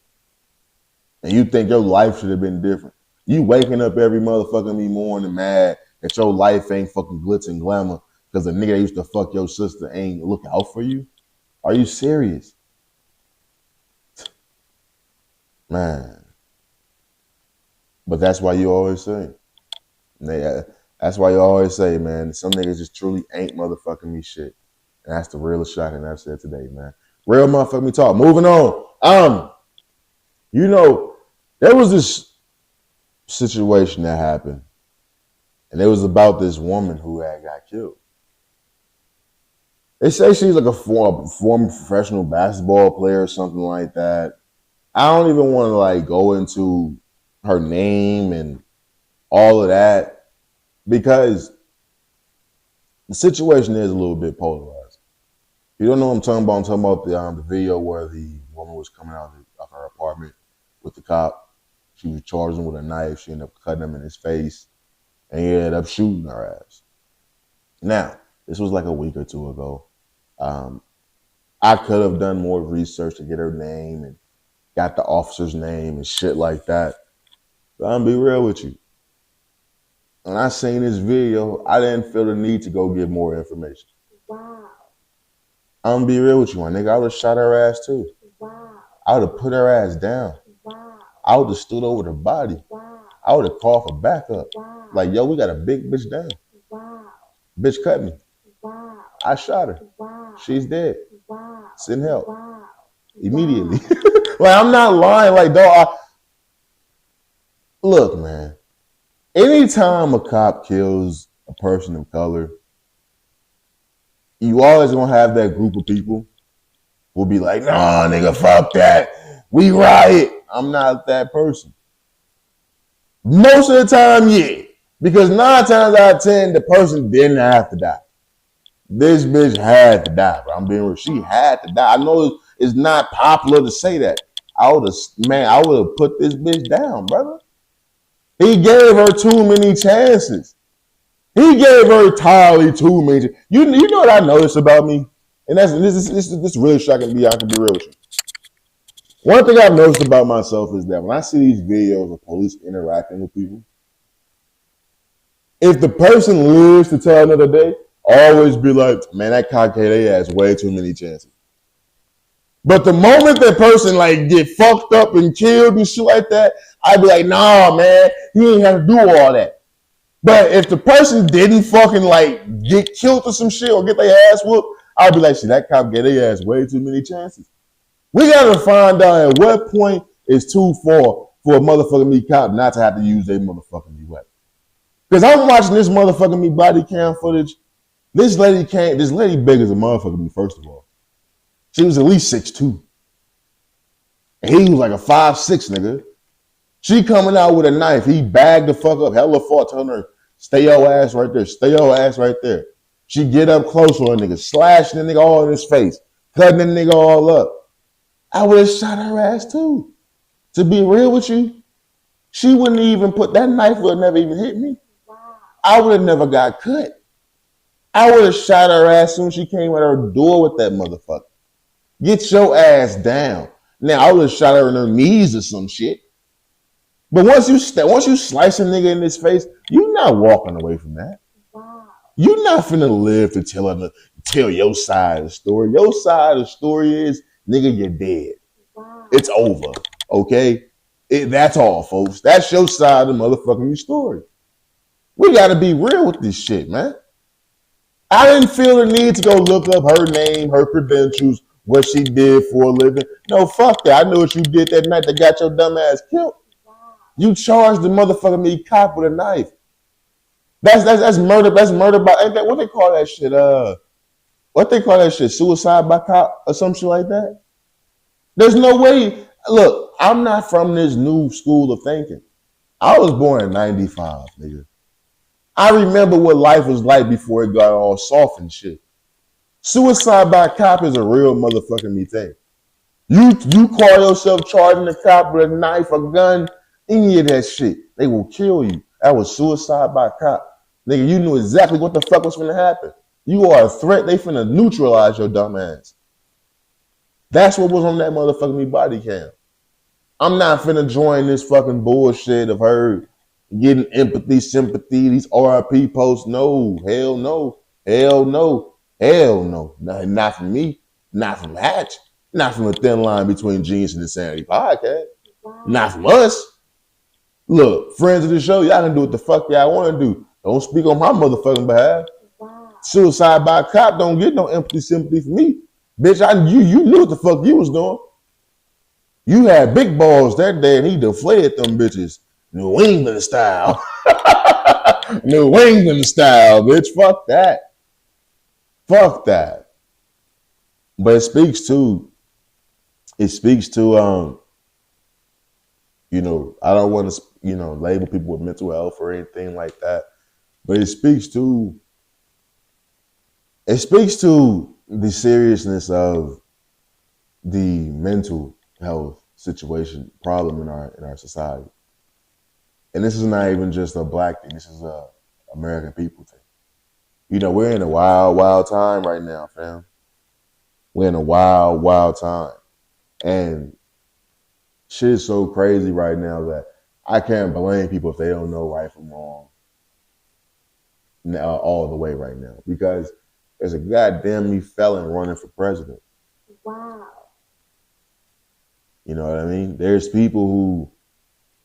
And you think your life should have been different. You waking up every motherfucking morning mad that your life ain't fucking glitz and glamour because the nigga that used to fuck your sister ain't look out for you? Are you serious? Man. But that's why you always say. That's why you always say, man, some niggas just truly ain't motherfucking me shit. And that's the realest shot that I've said today, man. Real motherfucking me talk. Moving on. You know, there was this situation that happened. And it was about this woman who had got killed. They say she's like a former professional basketball player or something like that. I don't even want to like go into her name and all of that. Because the situation is a little bit polarized. If you don't know what I'm talking about the video where the woman was coming out of her apartment with the cop. She was charging with a knife. She ended up cutting him in his face. And he ended up shooting her ass. Now, this was like a week or two ago. I could have done more research to get her name and got the officer's name and shit like that. But I'm gonna be real with you. When I seen this video, I didn't feel the need to go get more information. Wow. I'm gonna be real with you, my nigga. I would have shot her ass too. Wow. I would have put her ass down. Wow. I would have stood over the body. Wow. I would have called for backup. Wow. Like, yo, we got a big bitch down. Wow. Bitch cut me. Wow. I shot her. Wow. She's dead. Wow. Send help. Wow. Immediately. Like, I'm not lying. Like, dog, look, man. Anytime a cop kills a person of color, you always gonna have that group of people who will be like, nah, nigga, fuck that. We riot. I'm not that person. Most of the time, yeah. Because 9 times out of 10, the person didn't have to die. This bitch had to die, bro. I'm being real. She had to die. I know it's not popular to say that. I would have put this bitch down, brother. He gave her too many chances. He gave her entirely too many. You know what I noticed about me? And this really shocking to me. I can be real with you. One thing I've noticed about myself is that when I see these videos of police interacting with people, If the person lives to tell another day, always be like, man, that cop gave their ass way too many chances. But the moment that person like get fucked up and killed and shit like that, I'd be like, nah, man, he ain't have to do all that. But if the person didn't fucking like get killed or some shit or get their ass whooped, I'd be like, see, that cop gave their ass way too many chances. We gotta find out at what point is too far for a motherfucking me cop not to have to use their motherfucking me weapon. Because I'm watching this motherfucking me body cam footage. This lady big as a motherfucking me, first of all. She was at least 6'2". And he was like a 5'6", nigga. She coming out with a knife. He bagged the fuck up, hella fought, telling her, stay your ass right there, stay your ass right there. She get up close on a nigga, slashing the nigga all in his face, cutting the nigga all up. I would have shot her ass too. To be real with you, she wouldn't even put, that knife would have never even hit me. Wow. I would have never got cut. I would have shot her ass soon as she came at her door with that motherfucker. Get your ass down. Now, I would have shot her in her knees or some shit. But once you slice a nigga in his face, you're not walking away from that. Wow. You're not finna live to tell your side of the story. Your side of the story is, nigga, you're dead. Wow. It's over. Okay? That's all, folks. That's your side of the motherfucking story. We gotta be real with this shit, man. I didn't feel the need to go look up her name, her credentials, what she did for a living. No, fuck that. I know what you did that night that got your dumb ass killed. Wow. You charged the motherfucking me cop with a knife. That's murder. That's murder by, ain't that what they call that shit? What they call that shit? Suicide by cop or some shit like that? There's no way. Look, I'm not from this new school of thinking. I was born in 95, nigga. I remember what life was like before it got all soft and shit. Suicide by cop is a real motherfucking me thing. You call yourself charging a cop with a knife, a gun, any of that shit, they will kill you. That was suicide by cop. Nigga, you knew exactly what the fuck was finna happen. You are a threat. They finna neutralize your dumb ass. That's what was on that motherfucking me body cam. I'm not finna join this fucking bullshit of her getting empathy, sympathy, these RIP posts. No, hell no, hell no, hell no. Not from me, not from Hatch, not from a thin line between Genius and Insanity podcast. Wow. Not from us. Look, friends of the show, y'all can do what the fuck y'all want to do. Don't speak on my motherfucking behalf. Wow. Suicide by cop don't get no empathy, sympathy from me. Bitch, you knew what the fuck you was doing. You had big balls that day and he deflated them bitches. New England style. New England style, bitch. Fuck that. Fuck that. But it speaks to, you know, I don't want to, you know, label people with mental health or anything like that. But it speaks to the seriousness of the mental health situation problem in our society. And this is not even just a black thing. This is a American people thing. You know, we're in a wild, wild time right now, fam. We're in a wild, wild time. And shit is so crazy right now that I can't blame people if they don't know right from wrong all the way right now. Because there's a goddamn me felon running for president. Wow. You know what I mean? There's people who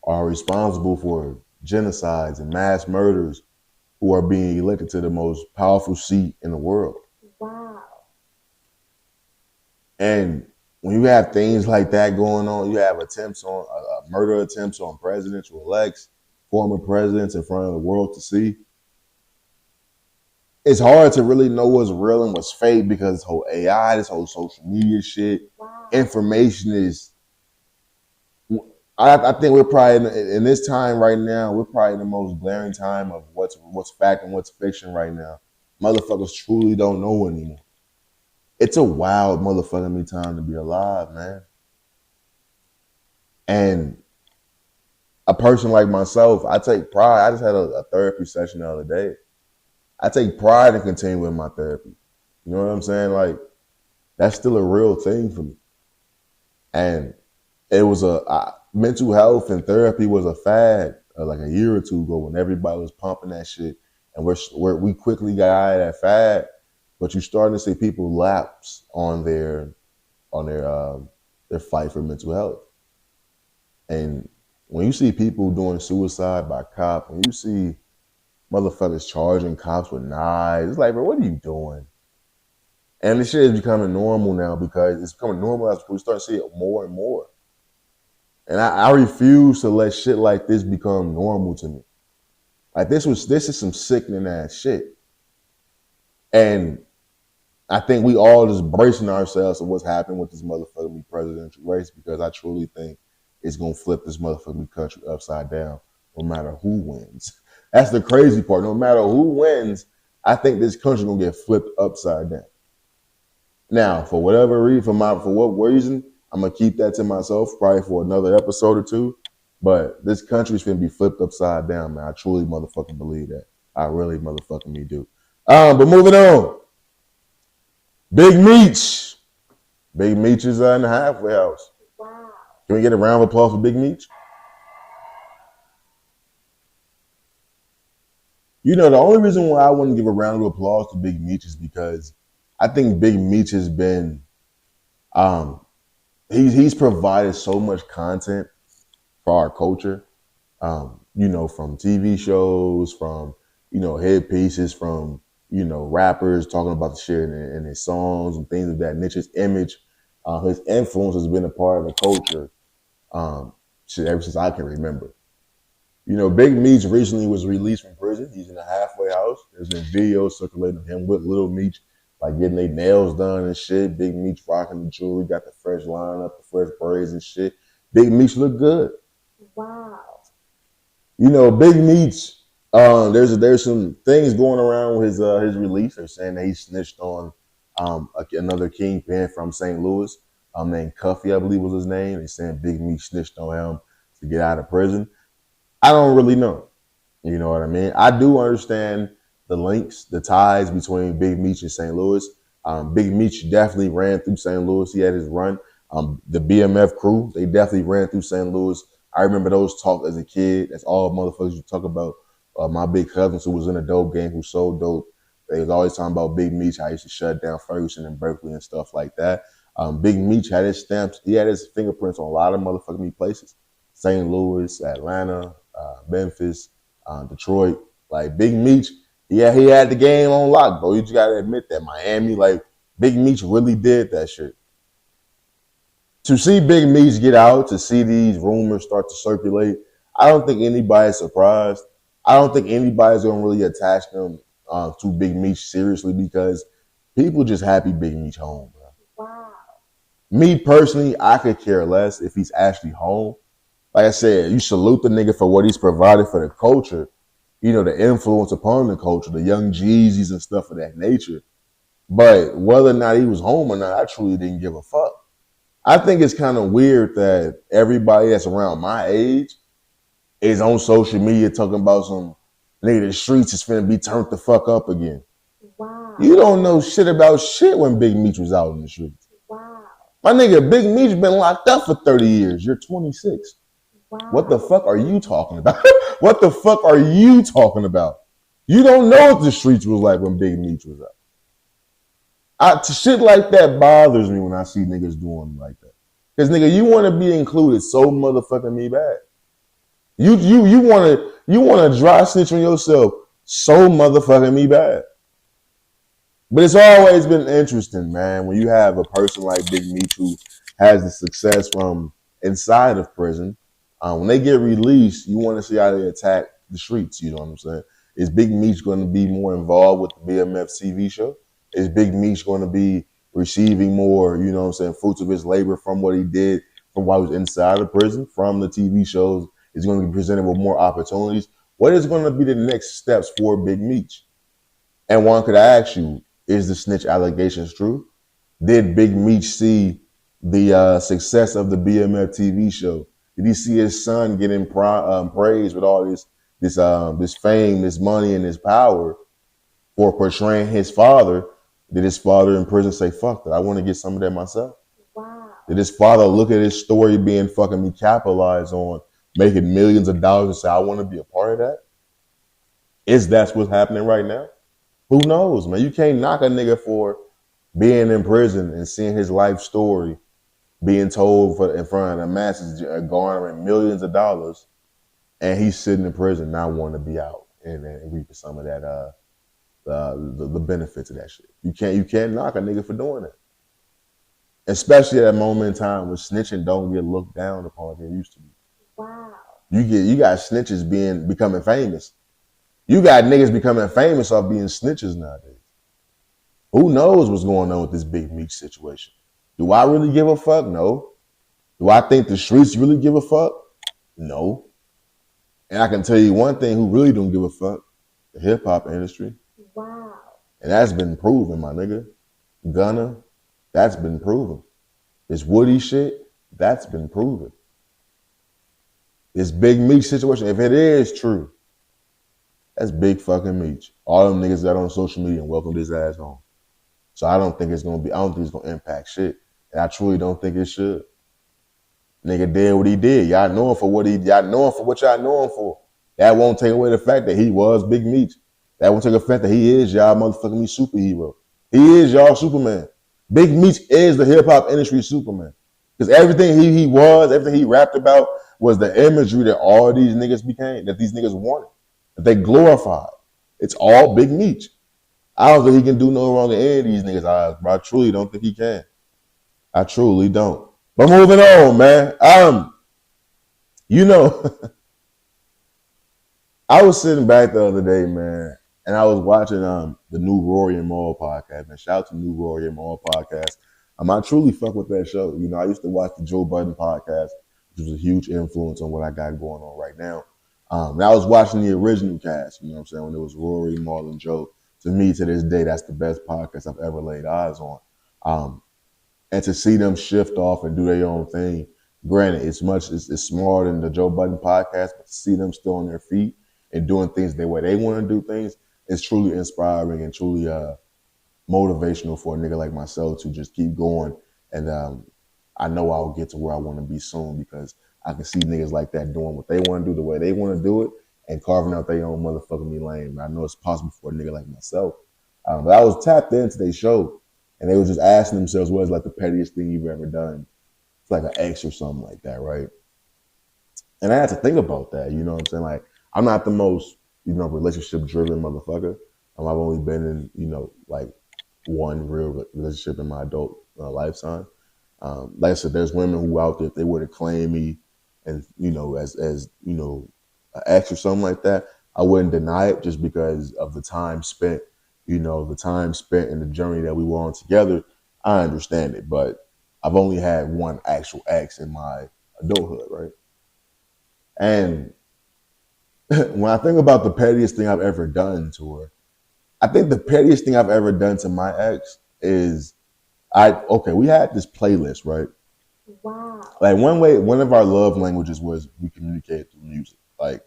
are responsible for genocides and mass murders who are being elected to the most powerful seat in the world. Wow. And when you have things like that going on, you have attempts on murder attempts on presidential elects, former presidents in front of the world to see. It's hard to really know what's real and what's fake because this whole AI, this whole social media shit, Wow. information is. I think we're probably in this time right now. We're probably in the most glaring time of what's fact and what's fiction right now. Motherfuckers truly don't know anymore. It's a wild motherfucking me time to be alive, man. And a person like myself, I take pride. I just had a therapy session the other day. I take pride in continuing my therapy. You know what I'm saying? Like, that's still a real thing for me. And it was mental health and therapy was a fad like a year or two ago when everybody was pumping that shit and we quickly got out of that fad. But you're starting to see people lapse on their fight for mental health. And when you see people doing suicide by cop, when you see motherfuckers charging cops with knives, it's like, bro, what are you doing? And this shit is becoming normal now because it's becoming normal as we start to see it more and more. And I refuse to let shit like this become normal to me. Like this is some sickening ass shit. And I think we all just bracing ourselves to what's happening with this motherfucking presidential race because I truly think it's gonna flip this motherfucking country upside down, no matter who wins. That's the crazy part. No matter who wins, I think this country gonna get flipped upside down. Now, for whatever reason, for what reason, I'm gonna keep that to myself, probably for another episode or two. But this country's gonna be flipped upside down, man. I truly motherfucking believe that. I really motherfucking me do. But moving on. Big Meech. Big Meech is in the halfway house. Wow. Can we get a round of applause for Big Meech? You know, the only reason why I want to give a round of applause to Big Meech is because I think Big Meech has been, he's provided so much content for our culture. You know, from TV shows, from, you know, hit pieces, from, you know, rappers talking about the shit in his songs and things of that nature. His image, his influence has been a part of the culture shit ever since I can remember. You know, Big Meech recently was released from prison. He's in a halfway house. There's been videos circulating of him with Little Meech, like getting their nails done and shit. Big Meech rocking the jewelry, got the fresh lineup, the fresh braids and shit. Big Meech look good. Wow. You know, Big Meech, there's some things going around with his release. They're saying that he snitched on another kingpin from St. Louis, named Cuffy, I believe was his name. They're saying Big Meech snitched on him to get out of prison. I don't really know. You know what I mean? I do understand the links, the ties between Big Meech and St. Louis. Big Meech definitely ran through St. Louis. He had his run. The BMF crew, they definitely ran through St. Louis. I remember those talks as a kid. That's all motherfuckers you talk about. My big cousins who was in a dope gang, who sold dope. They was always talking about Big Meech, how he used to shut down Ferguson and Berkeley and stuff like that. Big Meech had his stamps. He had his fingerprints on a lot of motherfucking places. St. Louis, Atlanta, Memphis, Detroit. Like Big Meech, yeah, he had the game on lock, bro. You just gotta admit that. Miami, like Big Meech really did that shit. To see Big Meech get out, to see these rumors start to circulate, I don't think anybody's surprised. I don't think anybody's gonna really attach them to Big Meech seriously because people just happy Big Meech home, bro. Wow. Me personally, I could care less if he's actually home. Like I said, you salute the nigga for what he's provided for the culture, you know, the influence upon the culture, the young Jeezys and stuff of that nature. But whether or not he was home or not, I truly didn't give a fuck. I think it's kind of weird that everybody that's around my age is on social media talking about some nigga, the streets is finna be turned the fuck up again. Wow. You don't know shit about shit when Big Meech was out in the streets. Wow. My nigga, Big Meech been locked up for 30 years. You're 26. Wow. What the fuck are you talking about? What the fuck are you talking about? You don't know what the streets was like when Big Meech was out. Shit like that bothers me when I see niggas doing like that. Because nigga, you want to be included so motherfucking me bad. You want to dry snitch on yourself so motherfucking me bad. But it's always been interesting, man, when you have a person like Big Meech who has the success from inside of prison. When they get released, you want to see how they attack the streets. You know what I'm saying? Is Big Meech going to be more involved with the BMF TV show? Is Big Meech going to be receiving more, you know what I'm saying, fruits of his labor from what he did from while he was inside of prison, from the TV shows? Is going to be presented with more opportunities? What is going to be the next steps for Big Meech? And one could ask you, is the snitch allegations true? Did Big Meech see the success of the BMF TV show? Did he see his son getting praised with all this fame, this money, and this power for portraying his father? Did his father in prison say, fuck that, I want to get some of that myself? Wow. Did his father look at his story being fucking me capitalized on, making millions of dollars and say, I want to be a part of that? Is that what's happening right now? Who knows, man? You can't knock a nigga for being in prison and seeing his life story being told in front of the masses, garnering millions of dollars, and he's sitting in prison not wanting to be out and reaping some of that the benefits of that shit. You can't knock a nigga for doing it, especially at a moment in time where snitching don't get looked down upon as it used to be. Wow. You got snitches becoming famous. You got niggas becoming famous off being snitches nowadays. Who knows what's going on with this Big Meech situation? Do I really give a fuck? No. Do I think the streets really give a fuck? No. And I can tell you one thing who really don't give a fuck: the hip hop industry. Wow. And that's been proven, my nigga. Gunna, that's been proven. This Woody shit, that's been proven. This Big Meech situation, if it is true, that's big fucking Meech. All them niggas got on social media and welcomed his ass home. So I don't think it's gonna impact shit. And I truly don't think it should. Nigga did what he did. Y'all know him for what y'all know him for. That won't take away the fact that he was Big Meech. That won't take effect that he is y'all motherfucking me superhero. He is y'all Superman. Big Meech is the hip hop industry Superman. Because everything he was, everything he rapped about was the imagery that all these niggas became, that these niggas wanted, that they glorified. It's all Big Meech. I don't think he can do no wrong in any of these niggas' eyes, bro. I truly don't think he can. I truly don't. But moving on, man. I was sitting back the other day, man, and I was watching the new Rory and Maul podcast. Man, shout out to new Rory and Maul podcast. I truly fuck with that show. You know, I used to watch the Joe Budden podcast, which was a huge influence on what I got going on right now. And I was watching the original cast, you know what I'm saying, when it was Rory, Maul, and Joe. To me, to this day, that's the best podcast I've ever laid eyes on. And to see them shift off and do their own thing, granted, it's smaller than the Joe Budden podcast, but to see them still on their feet and doing things the way they want to do things is truly inspiring and truly motivational for a nigga like myself to just keep going. And I know I'll get to where I want to be soon because I can see niggas like that doing what they want to do the way they want to do it and carving out their own motherfucking me lane. I know it's possible for a nigga like myself. But I was tapped into their show and they were just asking themselves, what is like the pettiest thing you've ever done? It's like an ex or something like that, right? And I had to think about that, you know what I'm saying? Like, I'm not the most, relationship driven motherfucker. I've only been in, like one real relationship in my adult lifetime. Like I said, there's women who out there, if they were to claim me and, as an ex or something like that, I wouldn't deny it just because of the time spent, and the journey that we were on together. I understand it, but I've only had one actual ex in my adulthood, right? And when I think about the pettiest thing I've ever done to her, I think the pettiest thing I've ever done to my ex is we had this playlist, right? Wow. Like one of our love languages was we communicated through music. Like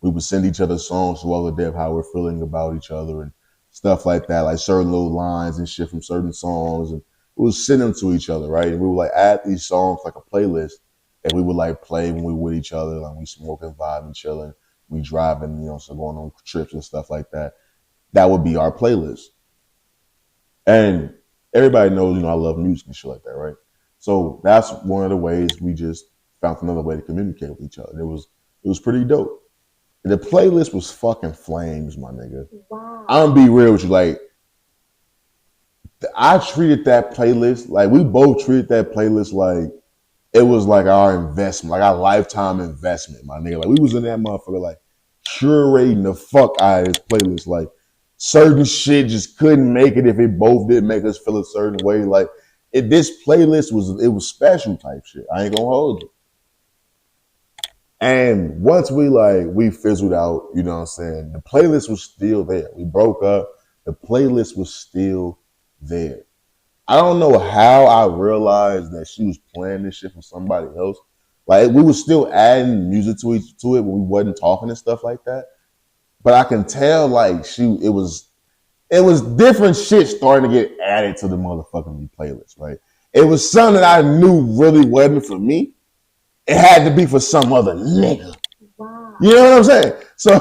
we would send each other songs throughout the day of how we're feeling about each other and stuff like that, like certain little lines and shit from certain songs, and we would send them to each other, right? And we would like add these songs like a playlist that we would like play when we were with each other, like we smoking, vibing, chilling, we driving, so going on trips and stuff like that. That would be our playlist. And everybody knows, I love music and shit like that, right? So that's one of the ways we just found another way to communicate with each other. It was pretty dope. And the playlist was fucking flames, my nigga. Wow. I'm gonna be real with you. Like, I treated that playlist, like we both treated that playlist like it was like our investment, like our lifetime investment, my nigga. Like we was in that motherfucker like curating the fuck out of this playlist. Like certain shit just couldn't make it if it both didn't make us feel a certain way. Like this playlist was special type shit. I ain't gonna hold you. And once we fizzled out, you know what I'm saying? The playlist was still there. We broke up. The playlist was still there. I don't know how I realized that she was playing this shit for somebody else. Like we were still adding music to it when we wasn't talking and stuff like that. But I can tell like it was different shit starting to get added to the motherfucking playlist, right? It was something that I knew really wasn't for me. It had to be for some other nigga. Wow. You know what I'm saying? So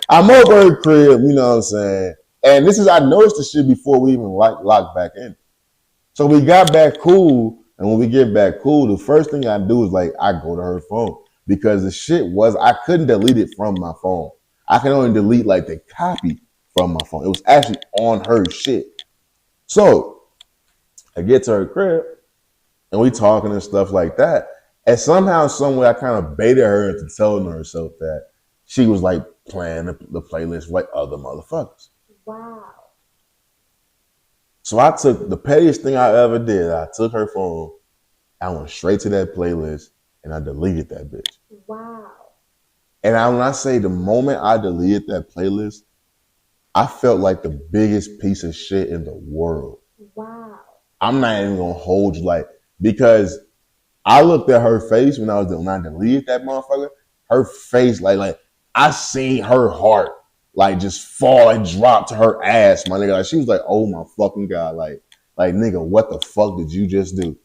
I'm over her crib, you know what I'm saying? And this is, I noticed the shit before we even locked back in. So we got back cool, and when we get back cool, the first thing I do is like, I go to her phone. Because the shit was, I couldn't delete it from my phone. I can only delete like the copy from my phone. It was actually on her shit. So I get to her crib, and we talking and stuff like that. And somehow, someway, I kind of baited her into telling herself that she was like playing the playlist like other motherfuckers. Wow. So I took the pettiest thing I ever did. I took her phone, I went straight to that playlist, and I deleted that bitch. Wow. And when I say the moment I deleted that playlist, I felt like the biggest piece of shit in the world. Wow. I'm not even gonna hold you like, because I looked at her face when I deleted that motherfucker. Her face, like I seen her heart like just fall and drop to her ass, my nigga. Like she was like, "Oh my fucking god!" Like nigga, what the fuck did you just do?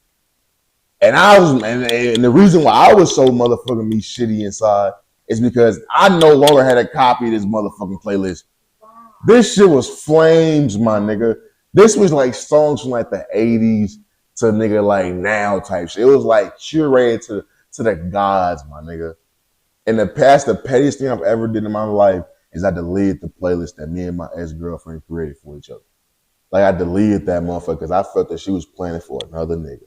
And I was, and the reason why I was so motherfucking me shitty inside is because I no longer had a copy of this motherfucking playlist. Wow. This shit was flames, my nigga. This was like songs from like the 80s to nigga like now type shit. It was like curated to the gods, my nigga. In the past, the pettiest thing I've ever did in my life is I deleted the playlist that me and my ex-girlfriend created for each other. Like I deleted that motherfucker because I felt that she was planning for another nigga.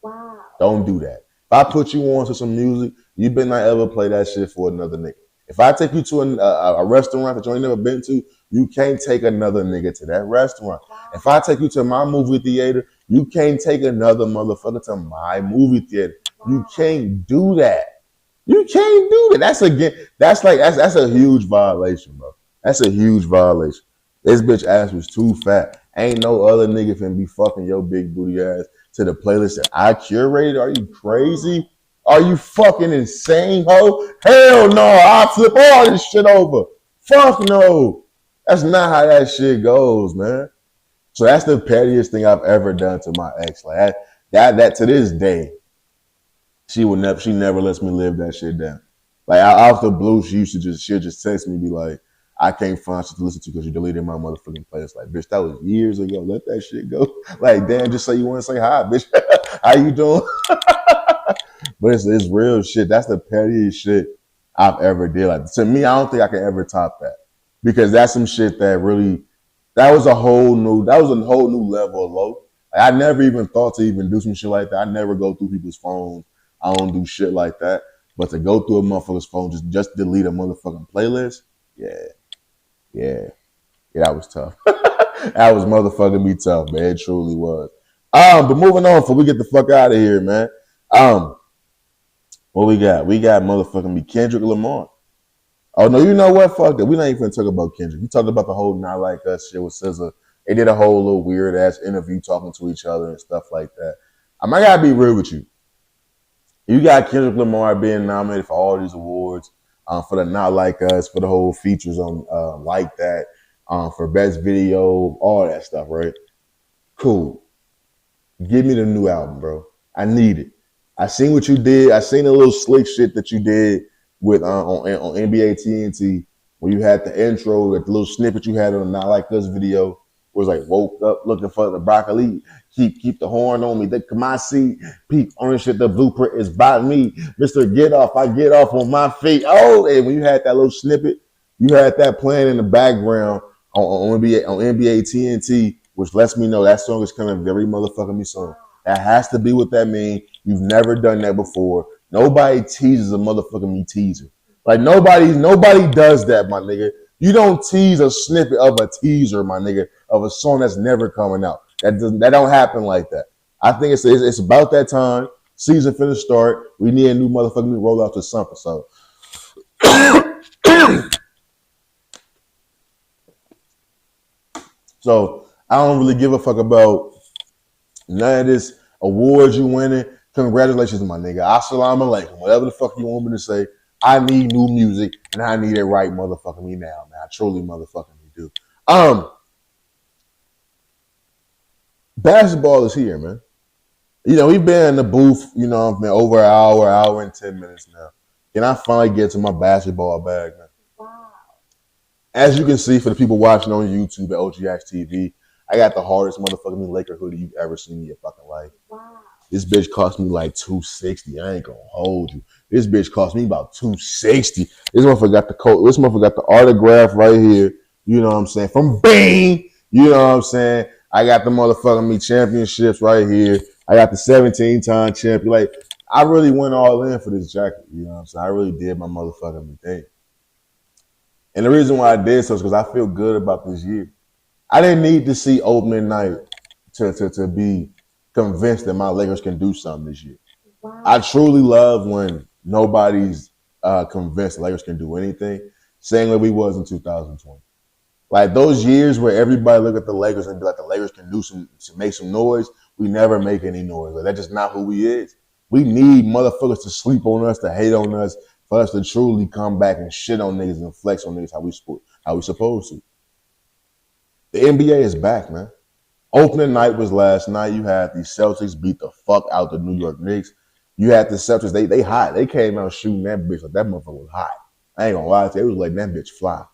Wow. Don't do that. If I put you on to some music, you better not ever play that shit for another nigga. If I take you to a restaurant that you ain't never been to, you can't take another nigga to that restaurant. Wow. If I take you to my movie theater, you can't take another motherfucker to my movie theater. Wow. You can't do that. You can't do that. That's a huge violation, bro. That's a huge violation. This bitch ass was too fat. Ain't no other nigga finna be fucking your big booty ass to the playlist that I curated. Are you crazy? Are you fucking insane, ho? Hell no, I'll flip all this shit over. Fuck no. That's not how that shit goes, man. So that's the pettiest thing I've ever done to my ex. Like that to this day, she never lets me live that shit down. Like off the blue, she'll just text me, be like, I can't find shit to listen to because you deleted my motherfucking playlist. Like, bitch, that was years ago. Let that shit go. Like, damn, just say you want to say hi, bitch. How you doing? But it's real shit. That's the pettiest shit I've ever did. Like, to me, I don't think I can ever top that. Because that's some shit that really, that was a whole new level of low. Like, I never even thought to even do some shit like that. I never go through people's phones. I don't do shit like that. But to go through a motherfucker's phone, just delete a motherfucking playlist, yeah, that was tough. That was motherfucking me tough, man. It truly was. But moving on, before we get the fuck out of here, man. What we got? We got motherfucking me Kendrick Lamar. Oh no, you know what? Fuck that. We not even gonna talk about Kendrick. We talked about the whole Not Like Us shit with SZA. They did a whole little weird ass interview talking to each other and stuff like that. I gotta be real with you. You got Kendrick Lamar being nominated for all these awards, for the Not Like Us, for the whole features on Like That, for best video, all that stuff, right? Cool. Give me the new album, bro. I need it. I seen what you did. I seen the little slick shit that you did with on NBA TNT, where you had the intro, the little snippet you had on the Not Like Us video, was like, woke up looking for the broccoli, keep the horn on me, the Kamasi, peep ownership, the blueprint is by me, Mr. Get Off, I get off on my feet. Oh, and when you had that little snippet, you had that playing in the background on NBA TNT, which lets me know that song is coming very motherfucking me soon. That has to be what that means. You've never done that before. Nobody teases a motherfucking me teaser. Like nobody does that, my nigga. You don't tease a snippet of a teaser, my nigga, of a song that's never coming out. That don't happen like that. I think it's about that time. Season finna start. We need a new motherfucking rollout to something. So, so I don't really give a fuck about none of this awards you winning. Congratulations, my nigga. Assalamu alaikum. Whatever the fuck you want me to say. I need new music, and I need it right motherfucking me now, man. I truly motherfucking me do. Basketball is here, man. You know, we've been in the booth, you know, man, over an hour and 10 minutes now. Can I finally get to my basketball bag, man? Wow. As you can see, for the people watching on YouTube at OGHatchTV, I got the hardest motherfucking Laker hoodie you've ever seen in your fucking life. Wow. This bitch cost me like $260. I ain't gonna hold you. This bitch cost me about $260. This motherfucker got the coat. This motherfucker got the autograph right here. You know what I'm saying? From Bane. You know what I'm saying? I got the motherfucking me championships right here. I got the 17-time champion. Like, I really went all in for this jacket. You know what I'm saying? I really did my motherfucking thing. And the reason why I did so is because I feel good about this year. I didn't need to see opening night to be convinced that my Lakers can do something this year. Wow. I truly love when nobody's convinced the Lakers can do anything, saying like we was in 2020. Like those years where everybody look at the Lakers and be like, the Lakers can do make some noise. We never make any noise. Like that's just not who we is. We need motherfuckers to sleep on us, to hate on us, for us to truly come back and shit on niggas and flex on niggas how we supposed to. The NBA is back, man. Opening night was last night. You had the Celtics beat the fuck out the New York Knicks. You had the Celtics, they hot. They came out shooting that bitch like that motherfucker was hot. I ain't gonna lie to you. It was letting that bitch fly.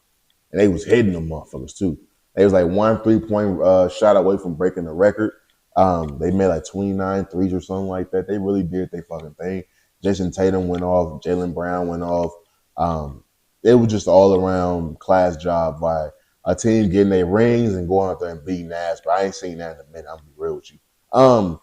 And they was hitting them motherfuckers too. They was like 1 3-point shot away from breaking the record. They made like 29 threes or something like that. They really did their fucking thing. Jason Tatum went off. Jaylen Brown went off. It was just all around class job by a team getting their rings and going out there and beating ass. But I ain't seen that in a minute. I'm gonna be real with you.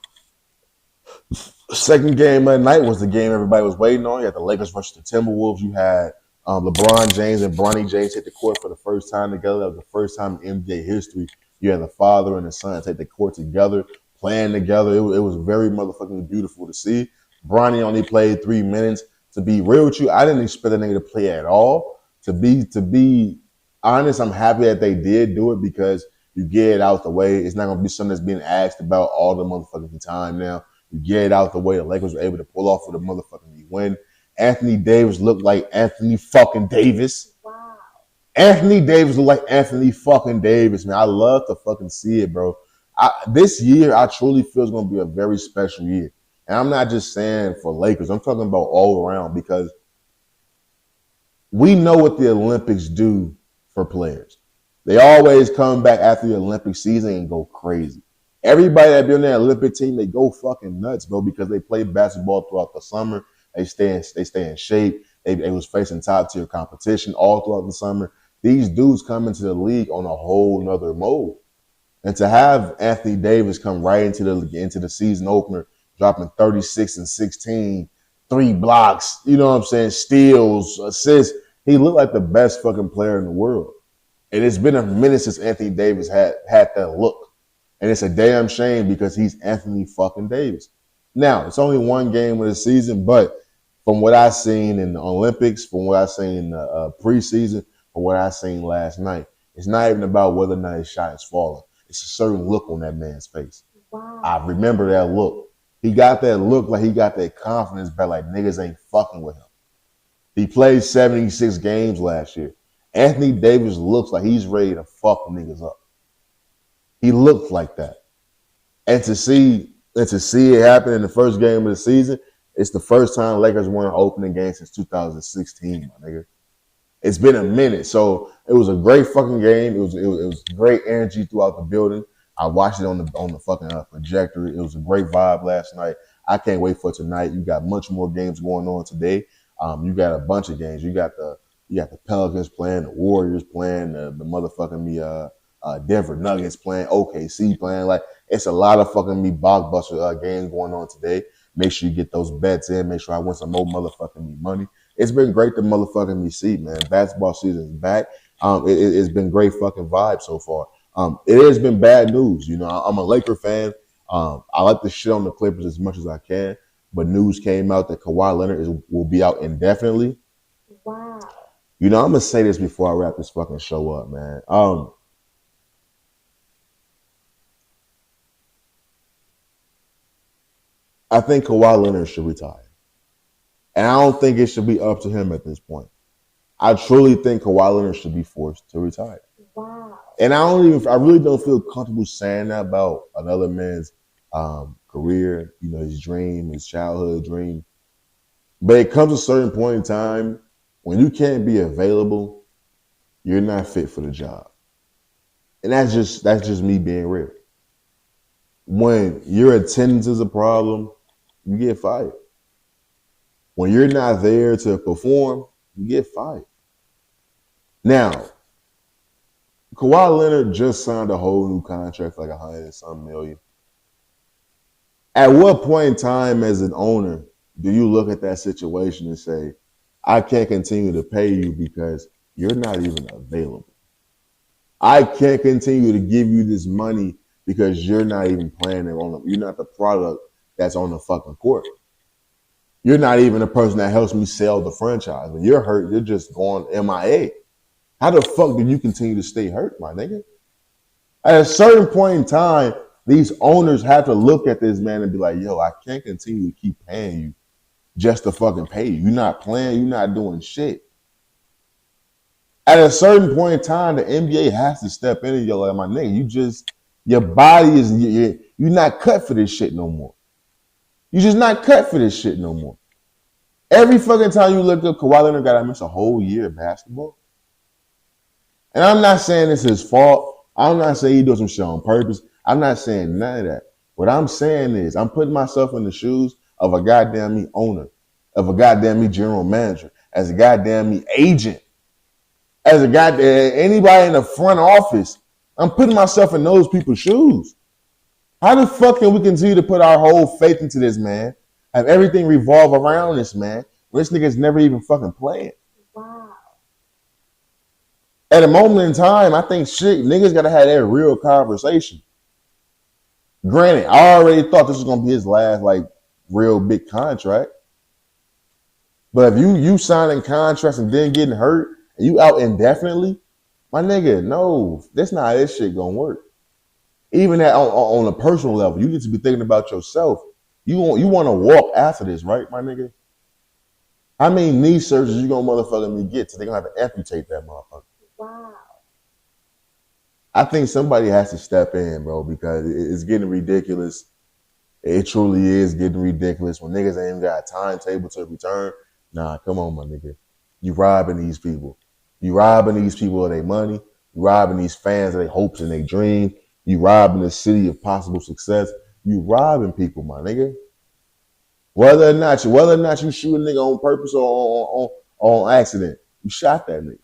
Second game of the night was the game everybody was waiting on. You had the Lakers versus the Timberwolves. You had LeBron James and Bronny James hit the court for the first time together. That was the first time in NBA history you had the father and the son take the court together, playing together. It was very motherfucking beautiful to see. Bronny only played 3 minutes. To be real with you, I didn't expect a nigga to play at all. To be honest, I'm happy that they did do it because you get it out the way. It's not gonna be something that's being asked about all the motherfucking time now. You get it out the way. The Lakers were able to pull off with a motherfucking win. Anthony Davis looked like Anthony fucking Davis. Wow. Anthony Davis looked like Anthony fucking Davis, man. I love to fucking see it, bro. This year, I truly feel it's going to be a very special year. And I'm not just saying for Lakers. I'm talking about all around because we know what the Olympics do for players. They always come back after the Olympic season and go crazy. Everybody that be on that Olympic team, they go fucking nuts, bro, because they play basketball throughout the summer. They stay in shape. They was facing top tier competition all throughout the summer. These dudes come into the league on a whole nother mode. And to have Anthony Davis come right into the season opener, dropping 36 and 16, 3 blocks, you know what I'm saying, steals, assists. He looked like the best fucking player in the world. And it's been a minute since Anthony Davis had that look. And it's a damn shame because he's Anthony fucking Davis. Now, it's only one game of the season, but from what I seen in the Olympics, from what I seen in the preseason, from what I seen last night, it's not even about whether or not his shot is falling. It's a certain look on that man's face. Wow. I remember that look. He got that look like he got that confidence back, like niggas ain't fucking with him. He played 76 games last year. Anthony Davis looks like he's ready to fuck niggas up. He looked like that. And to see it happen in the first game of the season, it's the first time Lakers won an opening game since 2016, my nigga. It's been a minute. So it was a great fucking game. It was great energy throughout the building. I watched it on the fucking projector. It was a great vibe last night. I can't wait for tonight. You got much more games going on today. You got a bunch of games. You got the Pelicans playing, the Warriors playing, the motherfucking Denver Nuggets playing, OKC playing. Like it's a lot of fucking blockbuster games going on today. Make sure you get those bets in. Make sure I win some more motherfucking money. It's been great to motherfucking see, man. Basketball season is back. It's been great fucking vibe so far. It has been bad news. You know, I'm a Laker fan. I like to shit on the Clippers as much as I can, but news came out that Kawhi Leonard will be out indefinitely. Wow. You know, I'm gonna say this before I wrap this fucking show up, man. I think Kawhi Leonard should retire. And I don't think it should be up to him at this point. I truly think Kawhi Leonard should be forced to retire. Wow. And I really don't feel comfortable saying that about another man's career, you know, his dream, his childhood dream. But it comes a certain point in time when you can't be available, you're not fit for the job. And that's just me being real. When your attendance is a problem, you get fired. When you're not there to perform, you get fired. Now, Kawhi Leonard just signed a whole new contract, like 100 and some million. At what point in time, as an owner, do you look at that situation and say, I can't continue to pay you because you're not even available? I can't continue to give you this money because you're not even playing it on. You're not the product that's on the fucking court. You're not even the person that helps me sell the franchise. When you're hurt, you're just going MIA. How the fuck do you continue to stay hurt, my nigga? At a certain point in time, these owners have to look at this man and be like, yo, I can't continue to keep paying you just to fucking pay you. You're not playing, you're not doing shit. At a certain point in time, the NBA has to step in and you're like, my nigga, your body is, you're not cut for this shit no more. You're just not cut for this shit no more. Every fucking time you look up, Kawhi Leonard got to miss a whole year of basketball. And I'm not saying it's his fault. I'm not saying he does some shit on purpose. I'm not saying none of that. What I'm saying is I'm putting myself in the shoes of a goddamn me owner, of a goddamn me general manager, as a goddamn me agent, as a goddamn anybody in the front office. I'm putting myself in those people's shoes. How the fuck can we continue to put our whole faith into this man, have everything revolve around this man, when this nigga's never even fucking playing? Wow. At a moment in time, I think shit, niggas gotta have that real conversation. Granted, I already thought this was gonna be his last like real big contract. But if you signing contracts and then getting hurt and you out indefinitely, my nigga, no, that's not how this shit gonna work. Even on a personal level, you need to be thinking about yourself. You want to walk after this, right, my nigga? How many knee surgeries you gonna motherfucking get till they gonna have to amputate that motherfucker? Wow. I think somebody has to step in, bro, because it's getting ridiculous. It truly is getting ridiculous when niggas ain't even got a timetable to return. Nah, come on, my nigga. You robbing these people. You robbing these people of their money. You robbing these fans of their hopes and their dreams. You robbing the city of possible success. You robbing people, my nigga. Whether or not you shoot a nigga on purpose or on accident, you shot that nigga.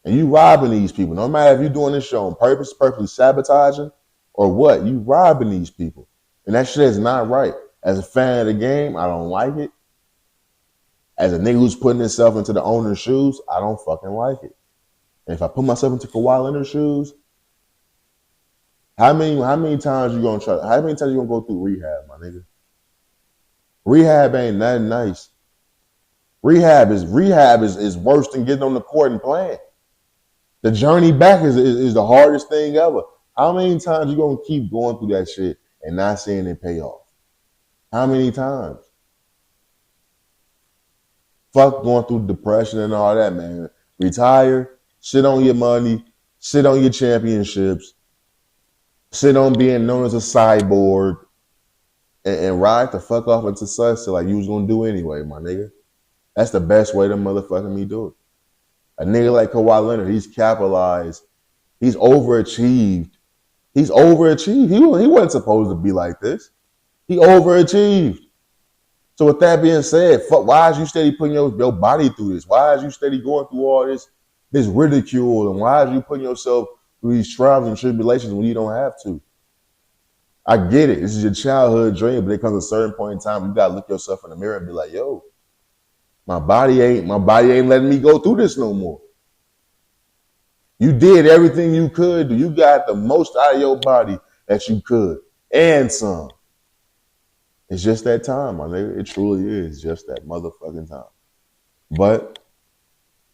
And you robbing these people. No matter if you're doing this show on purpose, purposely sabotaging, or what, you robbing these people. And that shit is not right. As a fan of the game, I don't like it. As a nigga who's putting himself into the owner's shoes, I don't fucking like it. And if I put myself into Kawhi Leonard's shoes, how many times you gonna try? How many times you gonna go through rehab, my nigga? Rehab ain't nothing nice. Rehab is worse than getting on the court and playing. The journey back is the hardest thing ever. How many times you gonna keep going through that shit and not seeing it pay off? How many times? Fuck going through depression and all that, man. Retire, sit on your money, sit on your championships, sit on being known as a cyborg, and ride the fuck off into sunset like you was gonna do anyway, my nigga. That's the best way to motherfucking me do it. A nigga like Kawhi Leonard, he's capitalized. He's overachieved. He wasn't supposed to be like this. He overachieved. So with that being said, fuck, why is you steady putting your body through this? Why is you steady going through all this ridicule? And why is you putting yourself through these trials and tribulations when you don't have to? I get it. This is your childhood dream, but it comes a certain point in time, you gotta look yourself in the mirror and be like, yo, my body ain't letting me go through this no more. You did everything you could do. You got the most out of your body that you could, and some. It's just that time, my nigga. It truly is just that motherfucking time. But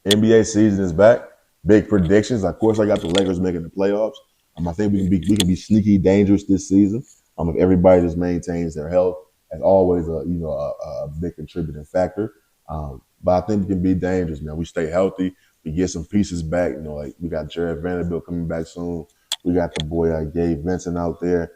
NBA season is back. Big predictions. Of course, I got the Lakers making the playoffs. I think we can be sneaky dangerous this season. If everybody just maintains their health, as always, a big contributing factor. But I think we can be dangerous, man. We stay healthy. We get some pieces back. Like we got Jared Vanderbilt coming back soon. We got the boy Gabe Vincent out there.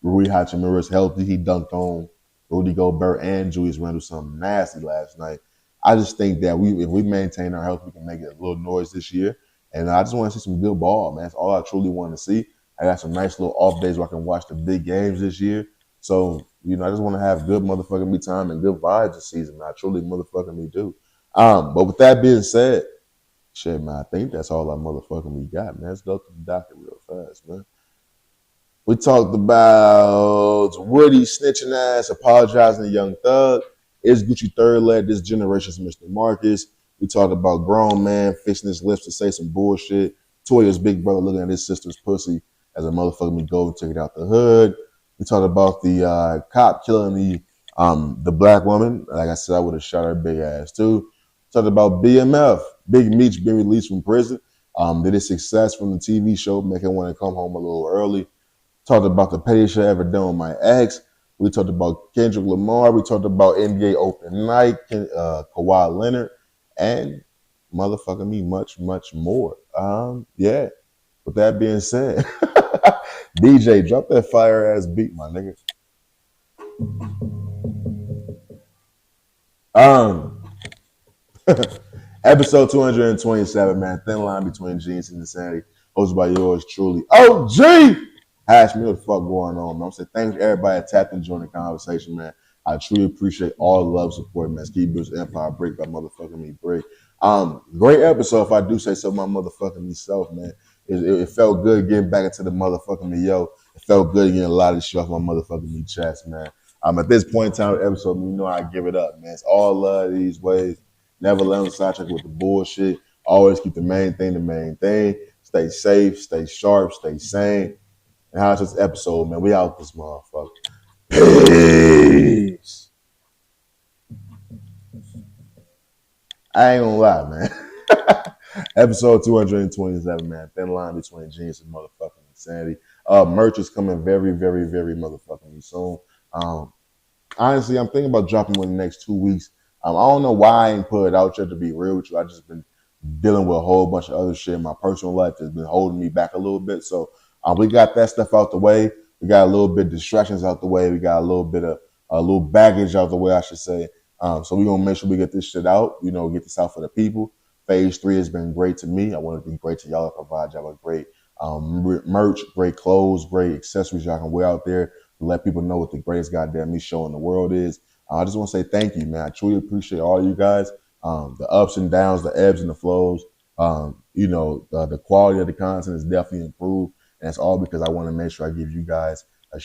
Rui Hachimura is healthy. He dunked on Rudy Gobert and Julius Randle something nasty last night. I just think that if we maintain our health, we can make it a little noise this year. And I just want to see some good ball, man. That's all I truly want to see. I got some nice little off days where I can watch the big games this year. So, I just want to have good motherfucking me time and good vibes this season, man. I truly motherfucking me do. But with that being said, shit, man, I think that's all I motherfucking we got, man. Let's go to the docket real fast, man. We talked about Woody snitching ass, apologizing to Young Thug. Is Gucci third led this generation's Mr. Marcus? We talked about grown man fixing his lips to say some bullshit. Toya's big brother looking at his sister's pussy as a motherfucker me go take it out the hood. We talked about the cop killing the black woman. Like I said, I would have shot her big ass too. Talked about BMF, Big Meech being released from prison. Did his success from the TV show make him want to come home a little early? Talked about the pettiest shit I ever done with my ex. We talked about Kendrick Lamar. We talked about NBA Open Night, Kawhi Leonard, and motherfucking me much, much more. Yeah. With that being said, DJ, drop that fire ass beat, my nigga. Episode 227, man. Thin line between genius and insanity. Hosted by yours truly, OG Hatch. Me, what the fuck going on, man? I'm saying thanks to everybody that tapped and joined the conversation, man. I truly appreciate all the love, support, man. Keep building empire break by motherfucking me break. Great episode, if I do say so my motherfucking me self, man. It felt good getting back into the motherfucking me, yo. It felt good getting a lot of this shit off my motherfucking me chest, man. At this point in time, the episode, I give it up, man. It's all love these ways. Never let them sidetrack with the bullshit. Always keep the main thing the main thing. Stay safe, stay sharp, stay sane. And how's this episode, man? We out this motherfucker. Peace. I ain't gonna lie, man. Episode 227, man. Thin line between genius and motherfucking insanity. Merch is coming very, very, very motherfucking soon. Honestly, I'm thinking about dropping one in the next 2 weeks. I don't know why I ain't put it out yet, to be real with you. I just been dealing with a whole bunch of other shit in my personal life that's been holding me back a little bit. So we got that stuff out the way. We got a little bit of distractions out the way. We got a little bit of a little baggage out the way, I should say. So we're going to make sure we get this shit out, get this out for the people. Phase 3 has been great to me. I want it to be great to y'all. I provide y'all with great merch, great clothes, great accessories y'all can wear out there to let people know what the greatest goddamn me show in the world is. I just want to say thank you, man. I truly appreciate all you guys. The ups and downs, the ebbs and the flows. The quality of the content is definitely improved. And it's all because I want to make sure I give you guys a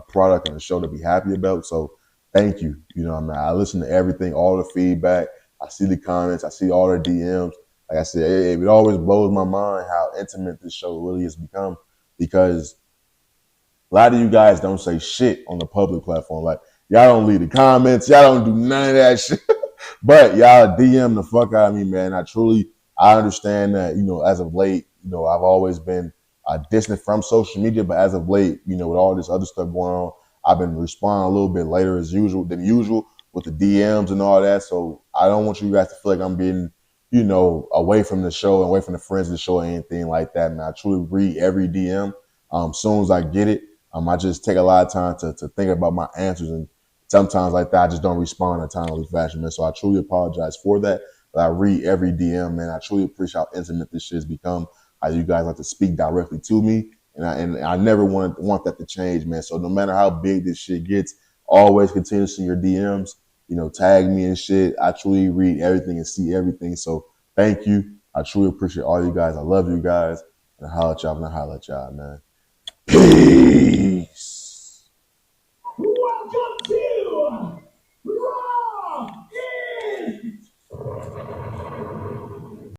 product and a show to be happy about. So thank you. I listen to everything, all the feedback. I see the comments. I see all the DMs. Like I said, it always blows my mind how intimate this show really has become, because a lot of you guys don't say shit on the public platform. Like, y'all don't leave the comments. Y'all don't do none of that shit. But y'all DM the fuck out of me, man. I understand that, as of late, I've always been distant from social media, but as of late, with all this other stuff going on, I've been responding a little bit later than usual with the DMs and all that. So I don't want you guys to feel like I'm being, away from the show and away from the friends of the show or anything like that, man. I truly read every DM. Soon as I get it, I just take a lot of time to think about my answers, and sometimes like that, I just don't respond in a timely fashion, man. So I truly apologize for that. But I read every DM, man. I truly appreciate how intimate this shit has become, how you guys like to speak directly to me. And I never want that to change, man. So no matter how big this shit gets, always continue to see your DMs, tag me and shit. I truly read everything and see everything. So thank you. I truly appreciate all you guys. I love you guys. And I holla at y'all, man. Peace.